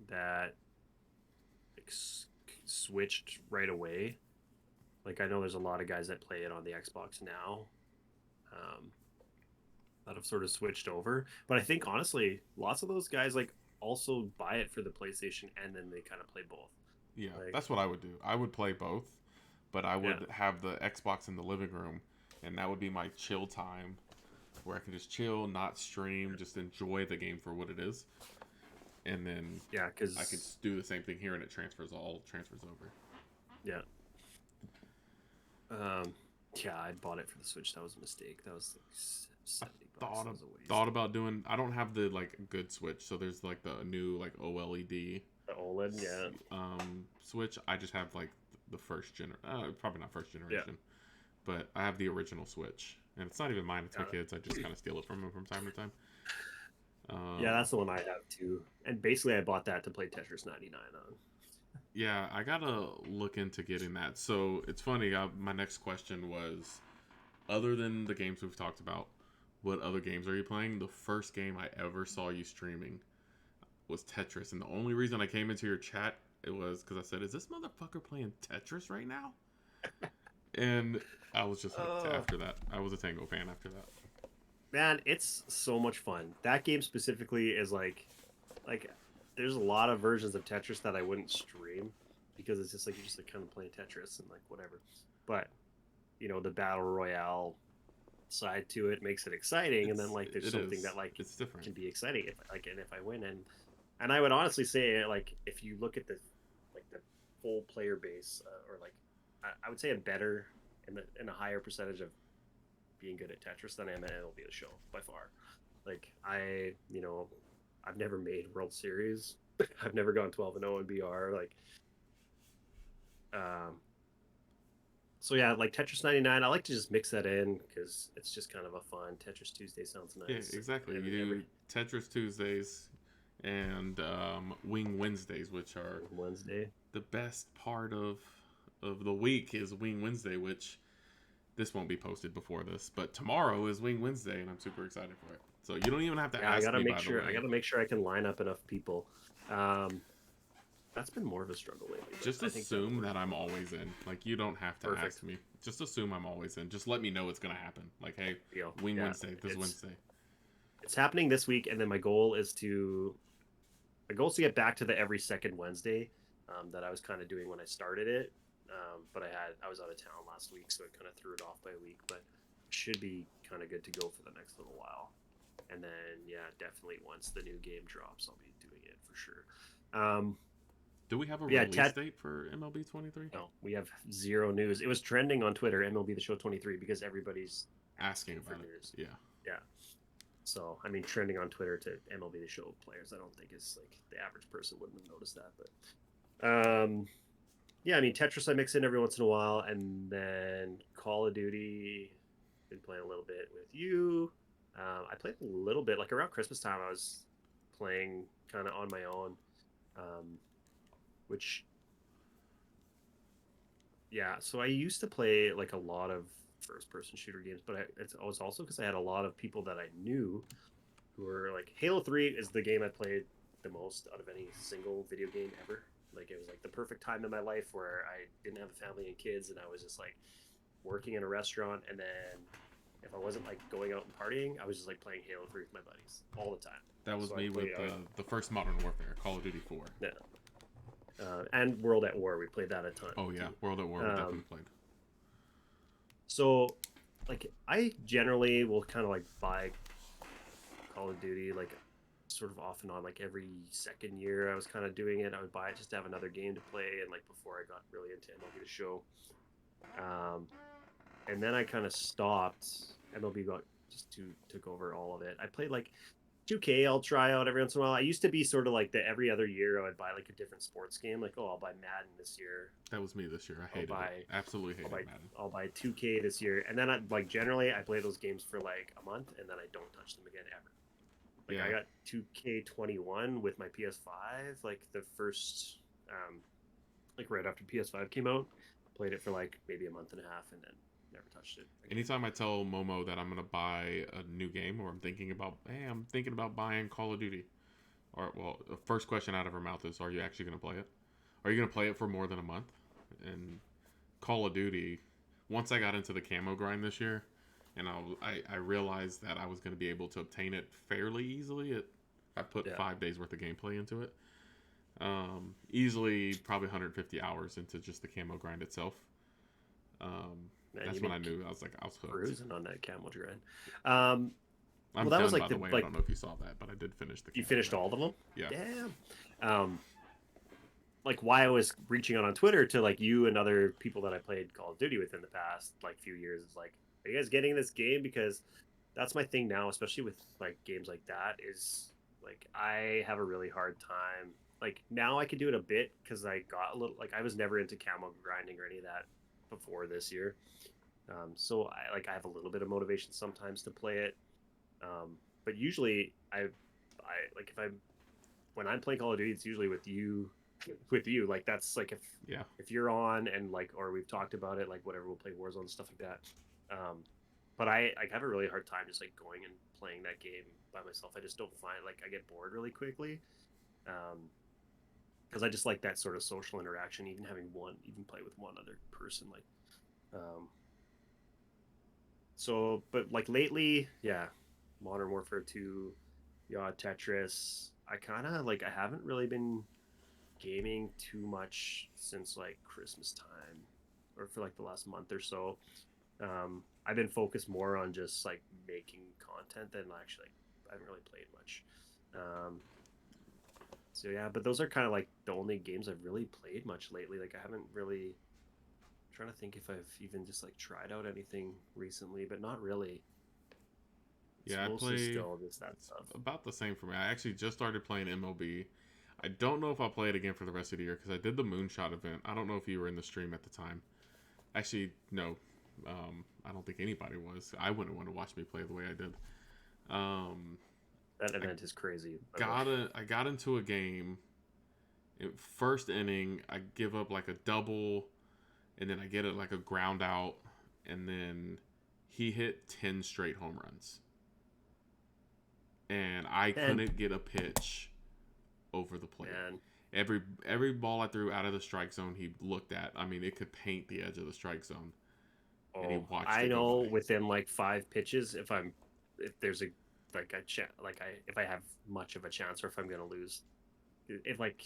that like, switched right away. Like I know there's a lot of guys that play it on the Xbox now, that have sort of switched over. But I think honestly, lots of those guys like also buy it for the PlayStation and then they kind of play both. Yeah, like, that's what I would do. I would play both, but I would have the Xbox in the living room and that would be my chill time, where I can just chill, not stream, just enjoy the game for what it is, and then Yeah, because I could do the same thing here, and it transfers over. Yeah. Yeah, I bought it for the Switch. That was a mistake. That was like $70. That was a waste. Thought about doing. I don't have the like good Switch, so there's like the new like OLED. The OLED, yeah. Switch. I just have like the first probably not first generation, but I have the original Switch, and it's not even mine. It's my kids. I just kind of steal it from them from time to time. Yeah, that's the one I have too. And basically, I bought that to play Tetris 99 on. Yeah, I gotta look into getting that. So it's funny. My next question was, other than the games we've talked about, what other games are you playing? The first game I ever saw you streaming was Tetris, and the only reason I came into your chat it was because I said, "Is this motherfucker playing Tetris right now?" And I was just hooked after that. I was a Tango fan after that. Man, it's so much fun. That game specifically is like there's a lot of versions of Tetris that I wouldn't stream because it's just like you're just like kind of playing Tetris and like whatever. But the battle royale side to it makes it exciting, and then like there's something that like it's different. Can be exciting if I win, and I would honestly say like if you look at the full player base or like I would say a better in a higher percentage of being good at Tetris than I am at MLB The Show by far. Like I've never made World Series. I've never gone 12-0 in BR. Like, so yeah, like Tetris 99. I like to just mix that in because it's just kind of a fun Tetris Tuesday. Sounds nice. Yeah, exactly. You do Tetris Tuesdays and Wing Wednesdays, which are Wednesday. The best part of the week is Wing Wednesday, which this won't be posted before this, but tomorrow is Wing Wednesday, and I'm super excited for it. So you don't even have to ask me, by the way. I gotta make sure I can line up enough people. That's been more of a struggle lately. Just assume that I'm always in. Like, you don't have to ask me. Just assume I'm always in. Just let me know it's gonna happen. Like, hey, Wing Wednesday, this Wednesday. It's happening this week, and then my goal is to get back to the every second Wednesday that I was kind of doing when I started it. But I was out of town last week, so it kind of threw it off by a week. But should be kind of good to go for the next little while. And then, definitely once the new game drops, I'll be doing it for sure. Do we have a release date for MLB 23? No, we have zero news. It was trending on Twitter, MLB The Show 23, because everybody's asking about it. News. Yeah. So, I mean, trending on Twitter to MLB The Show players, I don't think is like the average person wouldn't have noticed that. But, I mean, Tetris I mix in every once in a while, and then Call of Duty, been playing a little bit with you. I played a little bit, like around Christmas time, I was playing kind of on my own, so I used to play like a lot of first-person shooter games, but it was also because I had a lot of people that I knew who were like, Halo 3 is the game I played the most out of any single video game ever. Like, it was like the perfect time in my life where I didn't have a family and kids, and I was just like working in a restaurant, and then if I wasn't like going out and partying, I was just like playing Halo 3 with my buddies all the time. That was me with the first Modern Warfare, Call of Duty 4. Yeah. And World at War, we played that a ton. Oh yeah, World at War we definitely played. So, like, I generally will kind of like buy Call of Duty like sort of off and on, like every second year. I was kind of doing it. I would buy it just to have another game to play, and like before I got really into MLB The Show. And then I kind of stopped. MLB took over all of it. I played like 2K. I'll try out every once in a while. I used to be sort of like every other year I would buy like a different sports game. Like, I'll buy Madden this year. That was me this year. I hated it. Absolutely hated Madden. I'll buy 2K this year, and then generally I play those games for like a month, and then I don't touch them again ever. Like, I got 2K21 with my PS5, like the first, like right after PS5 came out. Played it for like maybe a month and a half, and then never touched it again. Anytime I tell Momo that I'm gonna buy a new game, or I'm thinking about buying Call of Duty, the first question out of her mouth is, "Are you actually gonna play it? Are you gonna play it for more than a month?" And Call of Duty, once I got into the camo grind this year, and I realized that I was gonna be able to obtain it fairly easily. I put 5 days worth of gameplay into it. Easily, probably 150 hours into just the camo grind itself. Man, That's you when I been knew I was hooked. cruising on that camel grind. I'm Well, that was done, like by the way. I don't know if you saw that, but I did finish the you camel finished grind. all of them. Yeah. Damn. Like why I was reaching out on Twitter to like you and other people that I played Call of Duty with in the past like few years is like, are you guys getting this game? Because that's my thing now, especially with like games like that. Is like I have a really hard time. Like now I can do it a bit because I got a little like I was never into camo grinding or any of that before this year. So I have a little bit of motivation sometimes to play it. But usually I like if I'm when I'm playing Call of Duty, it's usually with you. Like that's like if you're on and like or we've talked about it, like whatever, we'll play Warzone and stuff like that. But I have a really hard time just like going and playing that game by myself. I just don't find like I get bored really quickly. Because I just like that sort of social interaction, even even play with one other person. Like, so, but like lately, yeah, Modern Warfare 2, yeah, Tetris. I kind of like I haven't really been gaming too much since like Christmas time or for like the last month or so. I've been focused more on just like making content than actually like I haven't really played much. So yeah, but those are kind of like the only games I've really played much lately. Like I haven't really I'm trying to think if I've even just like tried out anything recently, but not really. It's Yeah, I mostly play. still just that It's stuff. about the same for me. I actually just started playing MLB. I don't know if I'll play it again for the rest of the year because I did the Moonshot event. I don't know if you were in the stream at the time. Actually, no. I don't think anybody was. I wouldn't want to watch me play the way I did. Um, That I event is crazy. By the way. I got into a game. First inning, I give up like a double, and then I get it like a ground out, and then he hit 10 straight home runs, and I And couldn't get a pitch over the plate. man, Every ball I threw out of the strike zone, he looked at. I mean, it could paint the edge of the strike zone, and he oh, watched I it go know by. within like 5 pitches if there's a if I have much of a chance or if I'm gonna lose. If like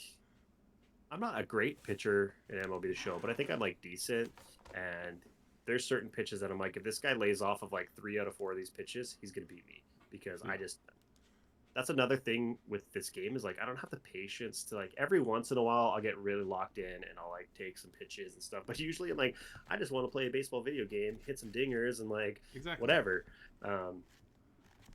I'm not a great pitcher in MLB The Show, but I think I'm like decent. And there's certain pitches that I'm like, if this guy lays off of like 3 out of 4 of these pitches, he's gonna beat me because Yeah. that's another thing with this game is like I don't have the patience to like every once in a while I'll get really locked in and I'll like take some pitches and stuff. But usually I'm like I just want to play a baseball video game, hit some dingers and like Exactly. whatever.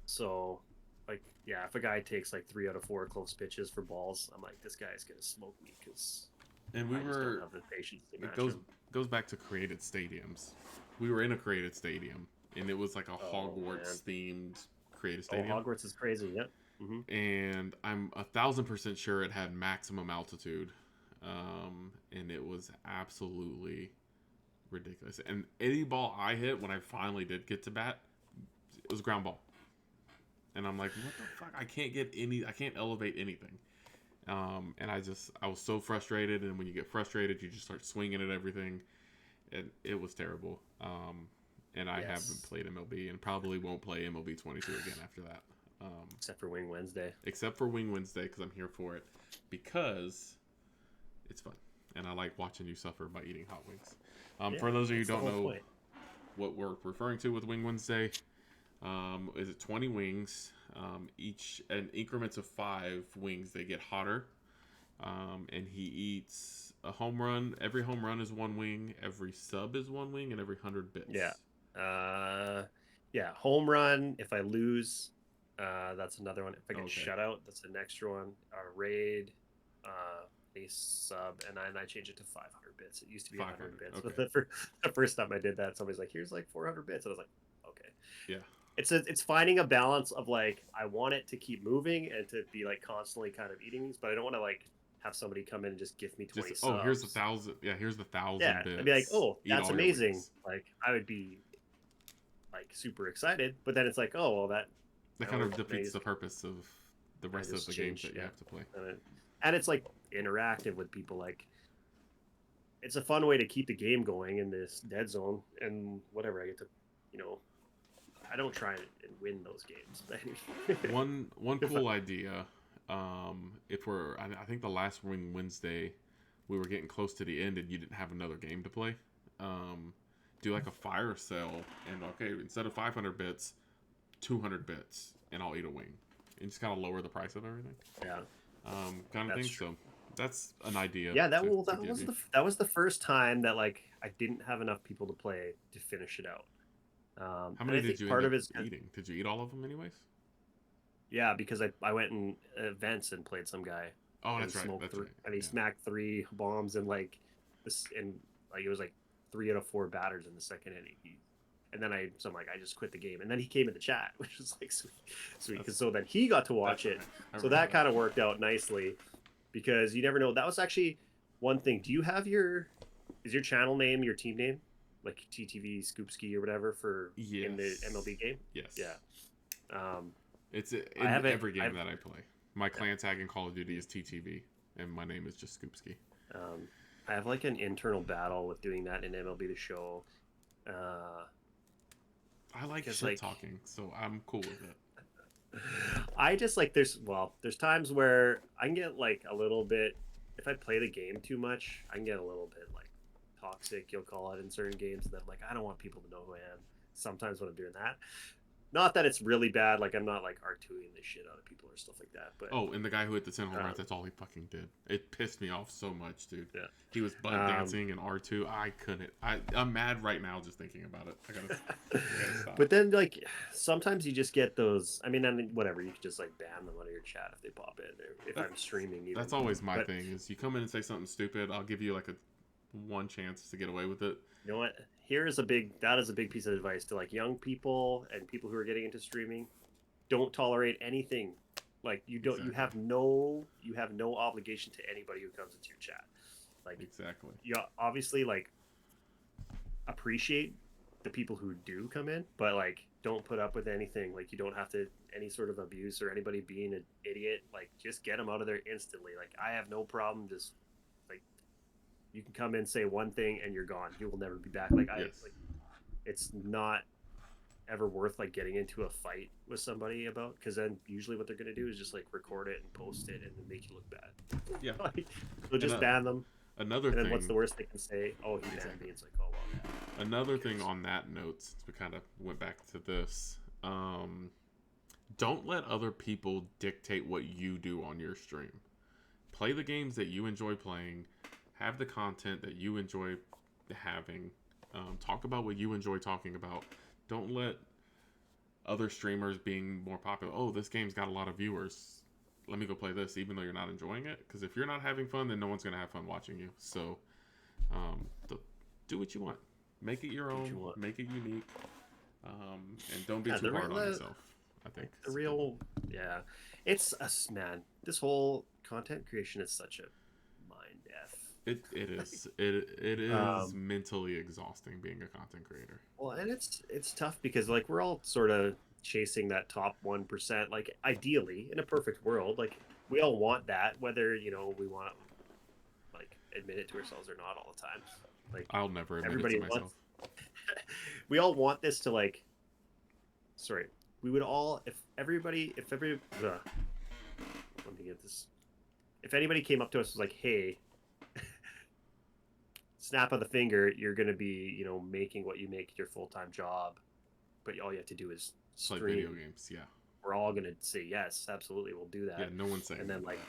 So like yeah, if a guy takes like 3 out of 4 close pitches for balls, I'm like this guy's gonna smoke me because And I just don't have the patience to match him. Goes back to created stadiums. We were in a created stadium, and it was like a Hogwarts themed created stadium. Oh, Hogwarts is crazy. Yep. Mm-hmm. And I'm 1,000% sure it had maximum altitude, and it was absolutely ridiculous. And any ball I hit when I finally did get to bat, it was a ground ball. And I'm like, what the fuck? I can't elevate anything. And I was so frustrated. And when you get frustrated, you just start swinging at everything. And it was terrible. And I haven't played MLB and probably won't play MLB 22 again after that. Except for Wing Wednesday. Except for Wing Wednesday because I'm here for it. Because it's fun. And I like watching you suffer by eating hot wings. For those of you who don't know what we're referring to with Wing Wednesday, is it 20 wings? Each in increments of 5 wings, they get hotter. And he eats a home run. Every home run is 1 wing. Every sub is 1 wing, and every 100 bits. Yeah. Home run. If I lose, that's another one. If I get shutout, that's an extra one. Raid, a sub, and I change it to 500 bits. It used to be 100 bits, but the first time I did that, somebody's like, "Here's like 400 bits," and I was like, "Okay." Yeah. It's finding a balance of like I want it to keep moving and to be like constantly kind of eating these, but I don't want to like have somebody come in and just gift me 20 subs. Here's 1,000. Yeah, here's 1,000 bits. I'd be like, oh, that's amazing. Like I would be like super excited, but then it's like, oh well, that kind of defeats the purpose of the rest of the games that you have to play. And it's like interactive with people. Like it's a fun way to keep the game going in this dead zone and whatever. I get to, I don't try and win those games. But one cool idea. I think the last Wing Wednesday, we were getting close to the end and you didn't have another game to play. do like a fire sale, and okay, instead of 500 bits, 200 bits, and I'll eat a wing, and just kind of lower the price of everything. Yeah, Kind of thing. true. So that's an idea. Yeah, that was the first time that like I didn't have enough people to play to finish it out. How And many I did think you part end of up it's eating? Did you eat all of them anyways? yeah, because I went in events and played some guy Oh, and that's right. smoked That's three, right. and he Yeah. smacked 3 bombs and like this, and like it was like 3 out of 4 batters in the second inning. And then I'm like, I just quit the game, and then he came in the chat, which was like sweet, because so then he got to watch it, so that kind of worked out nicely, because you never know. That was actually one thing. Do you have is your channel name your team name, like TTV Scoopskee or whatever for in the MLB game? Yes. Yeah. It's in I have it. every game that I play. My clan tag in Call of Duty is TTV, and my name is just Scoopskee. I have like an internal battle with doing that in MLB The Show. I like shit talking, so I'm cool with it. I just like there's times where I can get like a little bit, if I play the game too much, I can get a little bit like toxic, you'll call it, in certain games, that like I don't want people to know who I am sometimes when I'm doing that. Not that it's really bad, like I'm not like R2ing the shit out of people or stuff like that, but and the guy who hit the 10 home runs, that's all he fucking did. It pissed me off so much, dude. Yeah. He was butt dancing in R2. I couldn't. I'm mad right now just thinking about it. I gotta stop. But then like sometimes you just get those, I mean whatever, you can just like ban them out of your chat if they pop in, or if I'm streaming even. That's always my thing, is you come in and say something stupid, I'll give you like one chance to get away with it. You know what? That is a big piece of advice to like young people and people who are getting into streaming. Don't tolerate anything. Like you Exactly. you have no obligation to anybody who comes into your chat. Like exactly. You obviously like appreciate the people who do come in, but like don't put up with anything. Like you don't have to any sort of abuse or anybody being an idiot. Like just get them out of there instantly. Like I have no problem just like you can come in, say one thing, and you're gone. You will never be back. Like it's not ever worth like getting into a fight with somebody about, because then usually what they're gonna do is just like record it and post it and then make you look bad. Yeah. Like, so just ban them. Another and then thing. what's the worst they can say? Oh, he banned me. It's like, oh well. Another thing on that note, since we kind of went back to this, don't let other people dictate what you do on your stream. Play the games that you enjoy playing. Have the content that you enjoy having. Talk about what you enjoy talking about. Don't let other streamers being more popular, oh, this game's got a lot of viewers, let me go play this, even though you're not enjoying it. Because if you're not having fun, then no one's going to have fun watching you. So do what you want. Make it your own. Make it unique. And don't be too hard on yourself, I think. It's us, man. This whole content creation is such a mind F. It is. It is mentally exhausting being a content creator. Well, and it's tough because like we're all sort of chasing that top 1%. Like ideally, in a perfect world, like we all want that, whether we want to like admit it to ourselves or not all the time. Like I'll never admit it to myself. We all want this to like. Sorry, we would all if everybody. Let me get this. If anybody came up to us and was like, "Hey, snap of the finger, you're going to be, making what you make your full-time job, but all you have to do is stream." Play video games, yeah. We're all going to say, yes, absolutely, we'll do that. Yeah, no one's saying and then, that. like,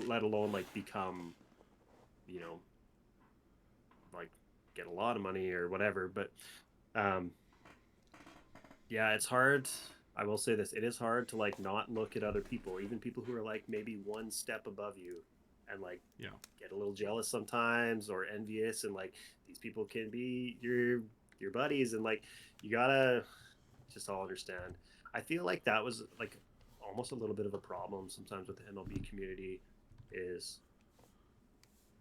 let alone, like, become, like, get a lot of money or whatever. But, yeah, it's hard. I will say this. It is hard to, like, not look at other people, even people who are, like, maybe one step above you, and like get a little jealous sometimes or envious, and like these people can be your buddies, and like you gotta just all understand. I feel like that was like almost a little bit of a problem sometimes with the MLB community, is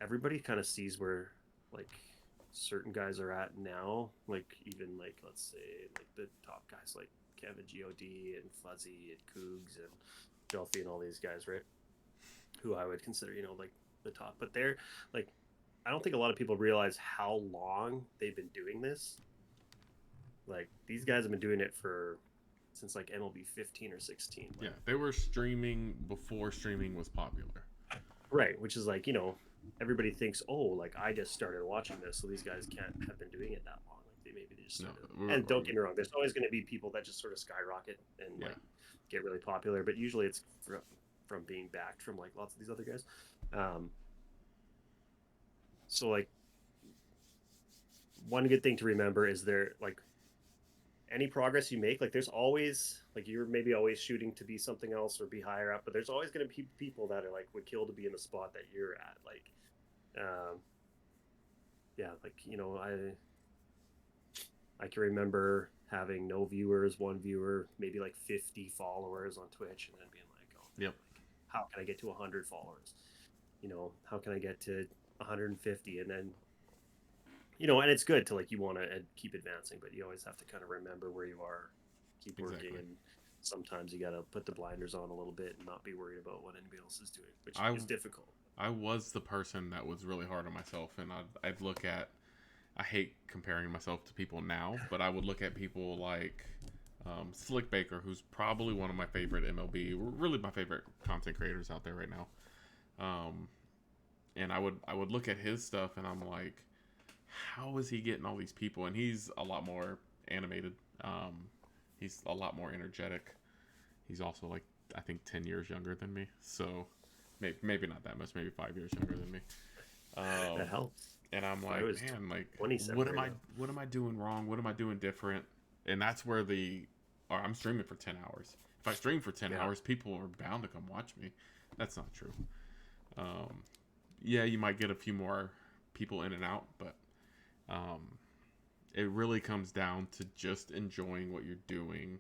everybody kind of sees where like certain guys are at now, like even like let's say like the top guys like Kevin God and Fuzzy and Cougs and Jelfie and all these guys, right? Who I would consider, like the top. But they're like, I don't think a lot of people realize how long they've been doing this. Like these guys have been doing it since like MLB 15 or 16. Like, yeah, they were streaming before streaming was popular. Right, which is like, everybody thinks, oh, like I just started watching this, so these guys can't have been doing it that long. Like just No, sort of, and don't get me wrong, there's always going to be people that just sort of skyrocket and yeah, like get really popular, but usually it's from being backed from like lots of these other guys. Um, so like one good thing to remember is there like any progress you make, like there's always like you're maybe always shooting to be something else or be higher up, but there's always going to be people that are like would kill to be in the spot that you're at. Like, yeah, like I can remember having no viewers, one viewer, maybe like 50 followers on Twitch, and then being like, oh man, yep, like how can I get to 100 followers? How can I get to 150? And then and it's good to like you want to keep advancing, but you always have to kind of remember where you are, keep working, exactly. and sometimes you got to put the blinders on a little bit and not be worried about what anybody else is doing, which I is difficult. I was the person that was really hard on myself, and I'd look at. I hate comparing myself to people now, but I would look at people like Slick Baker, who's probably one of my favorite MLB, really my favorite content creators out there right now. And I would look at his stuff, and I'm like, how is he getting all these people? And he's a lot more animated. He's a lot more energetic. He's also like I think 10 years younger than me, so maybe not that much, maybe 5 years younger than me. That helps. And I'm like, man, like, 27 what am right what am I doing wrong? What am I doing different? And that's where or I'm streaming for 10 hours. If I stream for 10 Yeah. hours, people are bound to come watch me. That's not true. Yeah, you might get a few more people in and out, but it really comes down to just enjoying what you're doing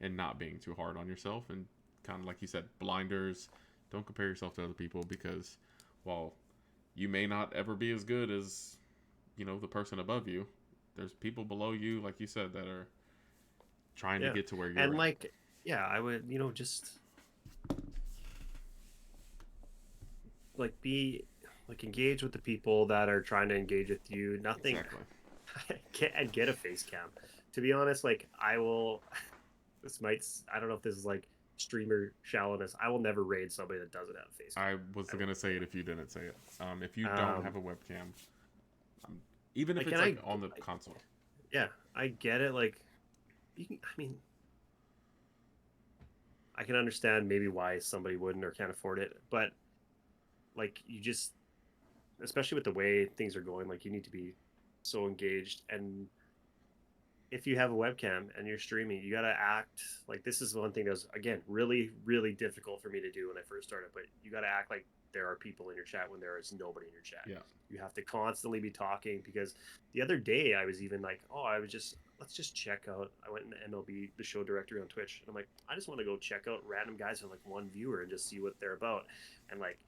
and not being too hard on yourself. And kind of like you said, blinders. Don't compare yourself to other people because, well, you may not ever be as good as, the person above you. There's people below you, like you said, that are trying to get to where you're and at. like yeah, I would just like be like engage with the people that are trying to engage with you. Nothing. Exactly. Get a face cam. To be honest, like I will. This might. I don't know if this is like streamer shallowness. I will never raid somebody that doesn't have a face cam. I was gonna say it if you didn't say it. If you don't have a webcam, even if it's like on the console. Yeah, I get it. Like, you can. I mean, I can understand maybe why somebody wouldn't or can't afford it, but like you just, especially with the way things are going, like you need to be so engaged. And if you have a webcam and you're streaming, you got to act like this is one thing that was, again, really, really difficult for me to do when I first started, but you got to act like there are people in your chat when there is nobody in your chat. Yeah. You have to constantly be talking because the other day I was even like, let's just check out. I went into MLB, the show directory on Twitch. And I'm like, I just want to go check out random guys with like one viewer and just see what they're about. And like,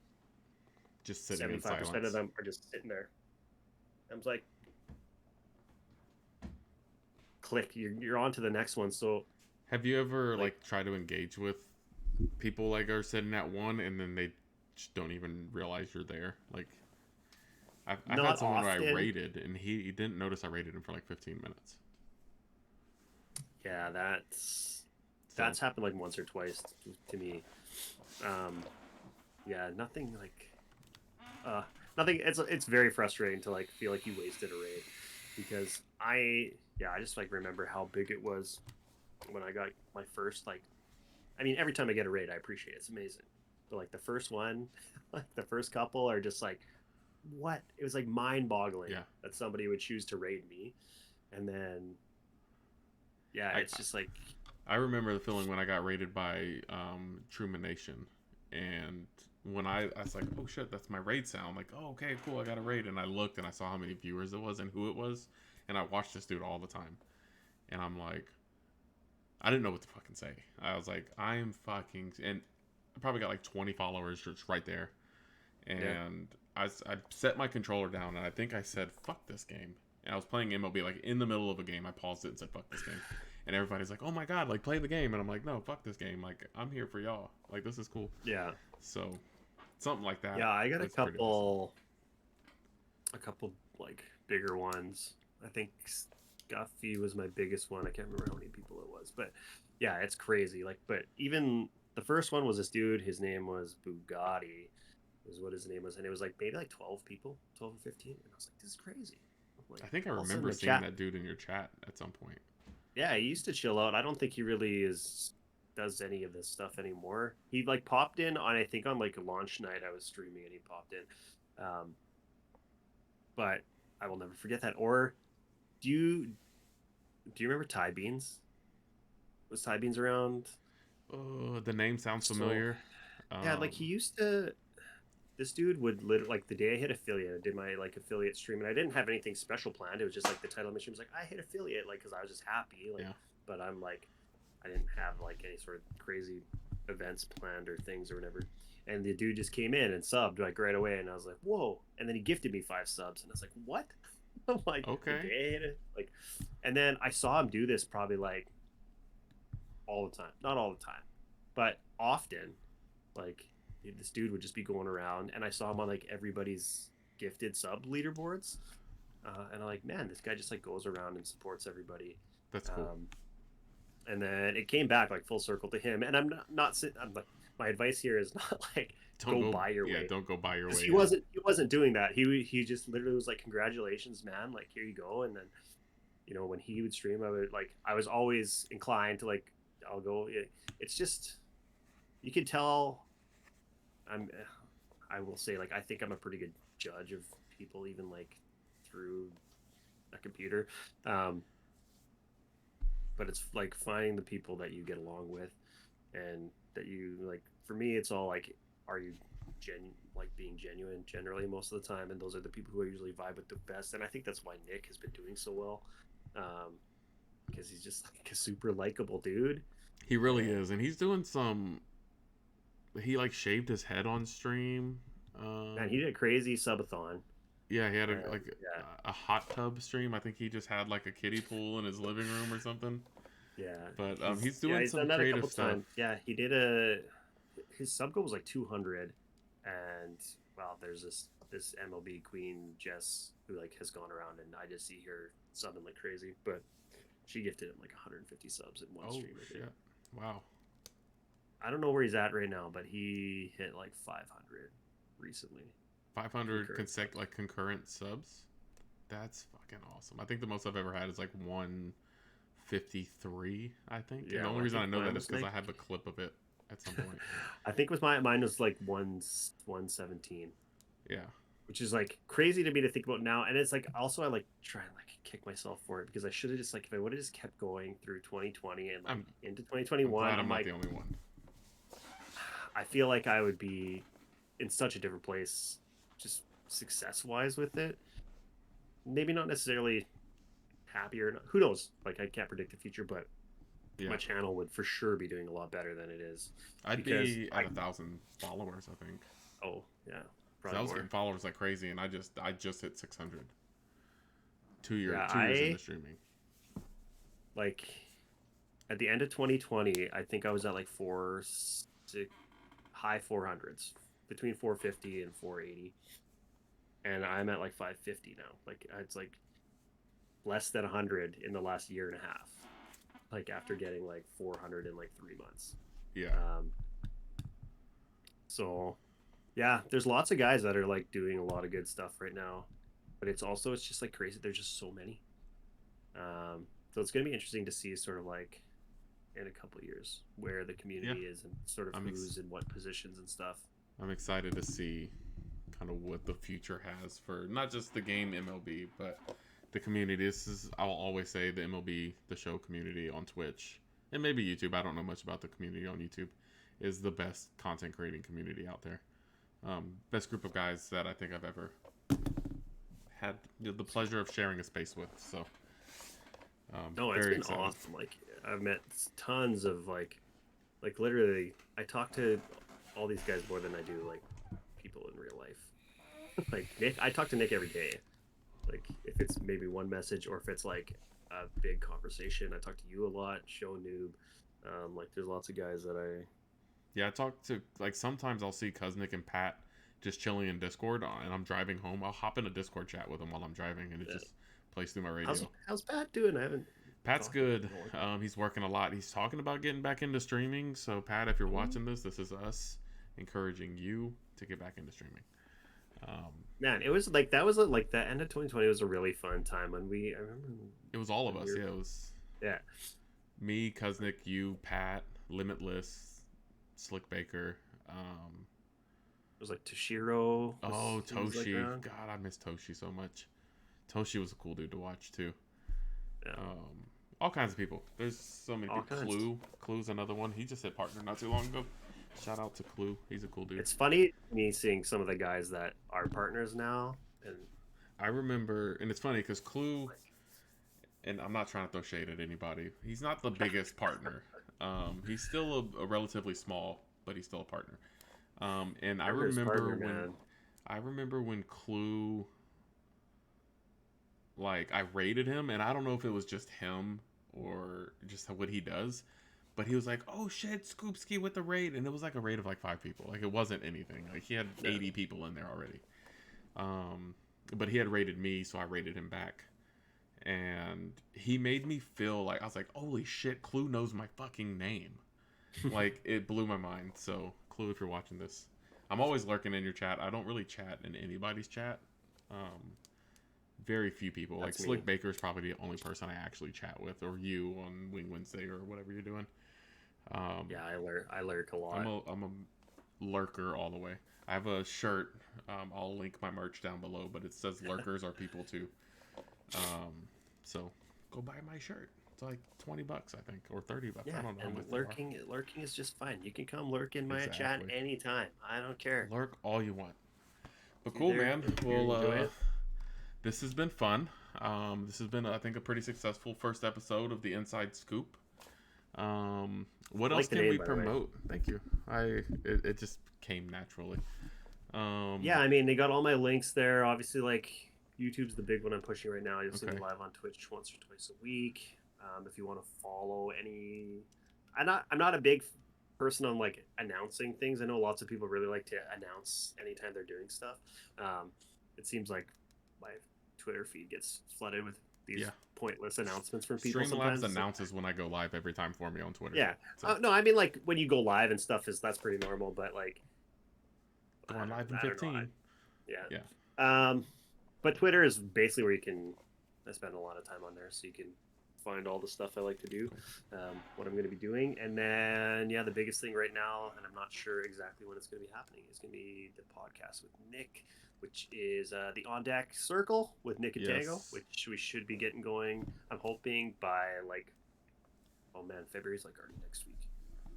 just sitting 75% in silence. Of them are just sitting there. I was like, click, you're on to the next one. So have you ever like tried to engage with people like are sitting at one and then they just don't even realize you're there? Like I've had someone who I raided and he didn't notice I raided him for like 15 minutes. Yeah, that's happened like once or twice to me. Yeah, nothing like nothing. It's very frustrating to like feel like you wasted a raid because I just like remember how big it was when I got my first like. I mean, every time I get a raid, I appreciate it. It's amazing. But like the first one, like the first couple are just like, what? It was like mind-boggling that somebody would choose to raid me, and then it's just like. I remember the feeling when I got raided by Truman Nation, and when I was like, oh shit, that's my raid sound. Like, oh okay, cool, I got a raid, and I looked and I saw how many viewers it was and who it was, and I watched this dude all the time, and I'm like, I didn't know what to fucking say. I was like, I'm fucking, and I probably got like 20 followers just right there, and I set my controller down, and I think I said, fuck this game, and I was playing MLB, like in the middle of a game, I paused it and said, fuck this game. And everybody's like, oh my god, like play the game. And I'm like, no, fuck this game. Like, I'm here for y'all. Like, this is cool. Yeah. So, something like that. Yeah, I got a couple like bigger ones. I think Scuffy was my biggest one. I can't remember how many people it was. But yeah, it's crazy. Like, but even the first one was this dude. His name was Bugatti, is what his name was. And it was like maybe like 12 people, 12 or 15. And I was like, this is crazy. Like, I think I all of a sudden remember the seeing chat. that dude in your chat at some point. Yeah, he used to chill out. I don't think he really does any of this stuff anymore. He like popped in on, I think, on like a launch night I was streaming and he popped in. But I will never forget that. Or do you remember Ty Beans? Was Ty Beans around? Oh, the name sounds So familiar. yeah, like he used to. This dude would literally, like, the day I hit affiliate, I did my like affiliate stream, and I didn't have anything special planned. It was just like the title of my stream was like I hit affiliate, like, because I was just happy, like. Yeah. But I'm like, I didn't have like any sort of crazy events planned or things or whatever. And the dude just came in and subbed like right away, and I was like, whoa! And then he gifted me 5 subs, and I was like, what? I'm like, the Okay. day I hit it, like, and then I saw him do this probably like all the time, not all the time, but often, like this dude would just be going around, and I saw him on like everybody's gifted sub leaderboards, and I'm like, man, this guy just like goes around and supports everybody. That's cool. And then it came back like full circle to him, and I'm like, my advice here is not like Don't go go. buy your Yeah, way, don't go buy your because way. he wasn't doing that. He just literally was like, congratulations, man, like here you go. And then, when he would stream, I was always inclined to like, I'll go. It's just, you can tell. I'm I will say, like, I think I'm a pretty good judge of people, even like through a computer. Um, but it's like finding the people that you get along with, and that you like. For me, it's all like, are you being genuine generally most of the time, and those are the people who I usually vibe with the best. And I think that's why Nick has been doing so well, because he's just like a super likable dude. He really And is, and he's doing some. He like shaved his head on stream. man, he did a crazy subathon. Yeah, he had And like yeah, a hot tub stream. I think he just had like a kiddie pool in his living room or something. yeah, But he's doing he's some done that a creative couple stuff. times. Yeah, his sub goal was like 200, and well, there's this MLB queen Jess who like has gone around, and I just see her subbing like crazy, but she gifted him like 150 subs in one Oh stream. I think. shit! Wow. I don't know where he's at right now, but he hit like 500 recently. 500 Concurrent subs. like concurrent subs. That's fucking awesome. I think the most I've ever had is like 153, I think. And Yeah, the only well, I reason I think know mine that is was because I like, have a clip of it at some point. I think with mine was like 117, Yeah. which is like crazy to me to think about now. And it's like, also I like try and like kick myself for it, because I should have just like, if I would have just kept going through 2020 and like into I'm 2021, glad I'm I'm not like, the only one. I feel like I would be in such a different place, just success wise with it. Maybe not necessarily happier. Who knows? Like, I can't predict the future, but Yeah. my channel would for sure be doing a lot better than it is. I'd Because be at 1,000 followers, I think. oh yeah, 'Cause probably I was more. getting followers like crazy, and I just hit 600. 2 years, Yeah, 2 years into streaming. like at the end of 2020, I think I was at like high 400s, between 450 and 480, and I'm at like 550 now. Like, it's like less than 100 in the last year and a half. Like, after getting like 400 in like 3 months. Yeah. So yeah, there's lots of guys that are like doing a lot of good stuff right now, but it's just like crazy. There's just so many. So it's gonna be interesting to see sort of like in a couple of years where the community is, and sort of who's in what positions and stuff. I'm excited to see kind of what the future has for not just the game MLB, but the community. I'll always say the MLB, the show community on Twitch, and maybe YouTube. I don't know much about the community on YouTube. Is the best content creating community out there. Best group of guys that I think I've ever had the pleasure of sharing a space with. So, No, it's been awesome. Like, I've met tons of like literally, I talk to all these guys more than I do like people in real life. Like Nick, I talk to Nick every day. Like, if it's maybe one message, or if it's like a big conversation, I talk to you a lot. Show Noob. Like, there's lots of guys that I talk to, like, sometimes I'll see Cuznick and Pat just chilling in Discord, and I'm driving home. I'll hop in a Discord chat with them while I'm driving, and it just plays through my radio. How's Pat doing? I haven't. Pat's good. He's working a lot. He's talking about getting back into streaming. So, Pat, if you're watching this is us encouraging you to get back into streaming. Man, it was like that was like the end of 2020 was a really fun time when I remember It was all of when us. Yeah, it was yeah, me, Kuznick, you, Pat, Limitless, Slick Baker. it was like Toshiro Oh, he was like Toshi. around. God, I miss Toshi so much. Toshi was a cool dude to watch too. Yeah, All kinds of people. There's so many all people. kinds. Clue's another one. He just hit partner not too long ago. Shout out to Clue. He's a cool dude. It's funny me seeing some of the guys that are partners now, and I remember, and it's funny because Clue, like and I'm not trying to throw shade at anybody. He's not the biggest partner. He's still a relatively small, but he's still a partner. And partner, man. I remember when Clue, like, I rated him, and I don't know if it was just him or just what he does, but he was like, "Oh shit, Scoopskee with the raid," and it was like a raid of like 5 people. Like it wasn't anything. Like he had Yeah. 80 people in there already. But he had rated me, so I rated him back, and he made me feel like I was like, "Holy shit, Clue knows my fucking name." Like it blew my mind. So Clue, if you're watching this, I'm always lurking in your chat. I don't really chat in anybody's chat. Um, very few people. Like That's Slick me. Baker is probably the only person I actually chat with, or you on Wing Wednesday or whatever you're doing. Um, Yeah, I lurk a lot. I'm a lurker all the way. I have a shirt. I'll link my merch down below, but it says "Lurkers are people too." Um, so go buy my shirt. It's like $20, I think, or $30. Yeah, I don't know how and much they are. lurking is just fine. You can come lurk in my chat Exactly. anytime. I don't care. Lurk all you want. But You cool, there man. if you Well, enjoy it. this has been fun. This has been, I think, a pretty successful first episode of the Inside Scoop. What I else like the can name, we by the way. promote? Thank you. It just came naturally. Yeah, I mean they got all my links there. Obviously, like YouTube's the big one I'm pushing right now. You'll see me Okay. live on Twitch once or twice a week. If you want to follow any, I'm not a big person on like announcing things. I know lots of people really like to announce anytime they're doing stuff. Um, it seems like my Twitter feed gets flooded with these Yeah. pointless announcements from people Streamlabs sometimes. announces when I go live every time for me on Twitter. Yeah. So No, I mean like when you go live and stuff is that's pretty normal, but like going live in I don't know. 15. Yeah. Yeah. But Twitter is basically where you can. I spend a lot of time on there, so you can find all the stuff I like to do, what I'm going to be doing, and then yeah, the biggest thing right now, and I'm not sure exactly when it's going to be happening, is going to be the podcast with Nick, which is the On Deck Circle with Nick and Tango, Yes. which we should be getting going. I'm hoping by like, oh man, February's like our next week.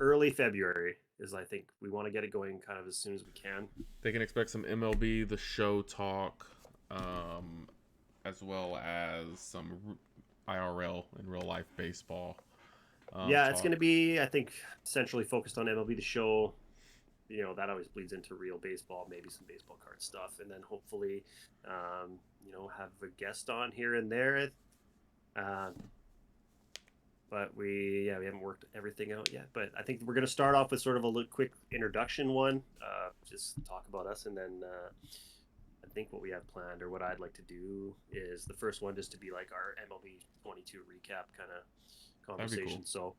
Early February is I think we want to get it going kind of as soon as we can. They can expect some MLB, the show talk, as well as some IRL and real life baseball. Yeah, it's Talk. going to be, I think, centrally focused on MLB the show. That always bleeds into real baseball, maybe some baseball card stuff, and then hopefully, have a guest on here and there. Um, but we haven't worked everything out yet. But I think we're going to start off with sort of a quick introduction one, just talk about us, and then I think what we have planned or what I'd like to do is the first one just to be like our MLB 22 recap kind of conversation. Cool. So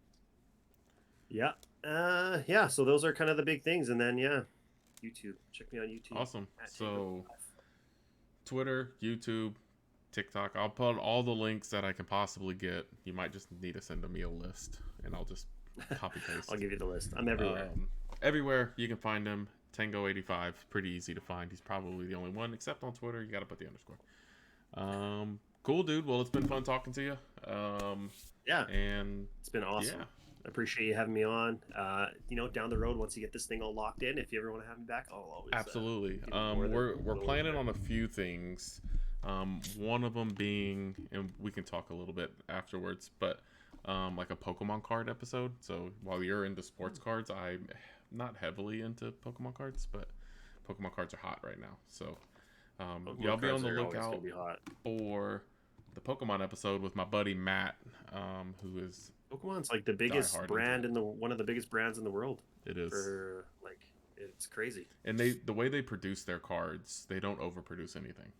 yeah. So those are kind of the big things, and then YouTube. Check me on YouTube. Awesome. So Twitter, YouTube, TikTok. I'll put all the links that I can possibly get. You might just need to send me a list, and I'll just copy paste. I'll give you the list. I'm everywhere. Everywhere you can find him. Tango85, pretty easy to find. He's probably the only one, except on Twitter. You got to put the underscore. Cool, dude. Well, it's been fun talking to you. Yeah, and it's been awesome. Yeah. I appreciate you having me on. Down the road, once you get this thing all locked in, if you ever want to have me back, I'll always. Absolutely. We're planning on a few things. One of them being, and we can talk a little bit afterwards, but like a Pokemon card episode. So while you're into sports cards, I'm not heavily into Pokemon cards, but Pokemon cards are hot right now. So y'all be on the lookout for the Pokemon episode with my buddy Matt, who is Pokemon's like the biggest brand one of the biggest brands in the world. It is. It's crazy. And the way they produce their cards, they don't overproduce anything.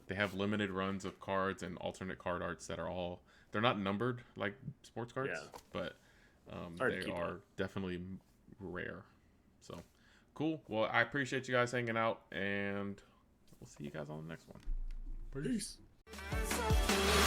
They have limited runs of cards and alternate card arts that are they're not numbered like sports cards, but they are definitely rare. So cool. Well, I appreciate you guys hanging out, and we'll see you guys on the next one. Peace. So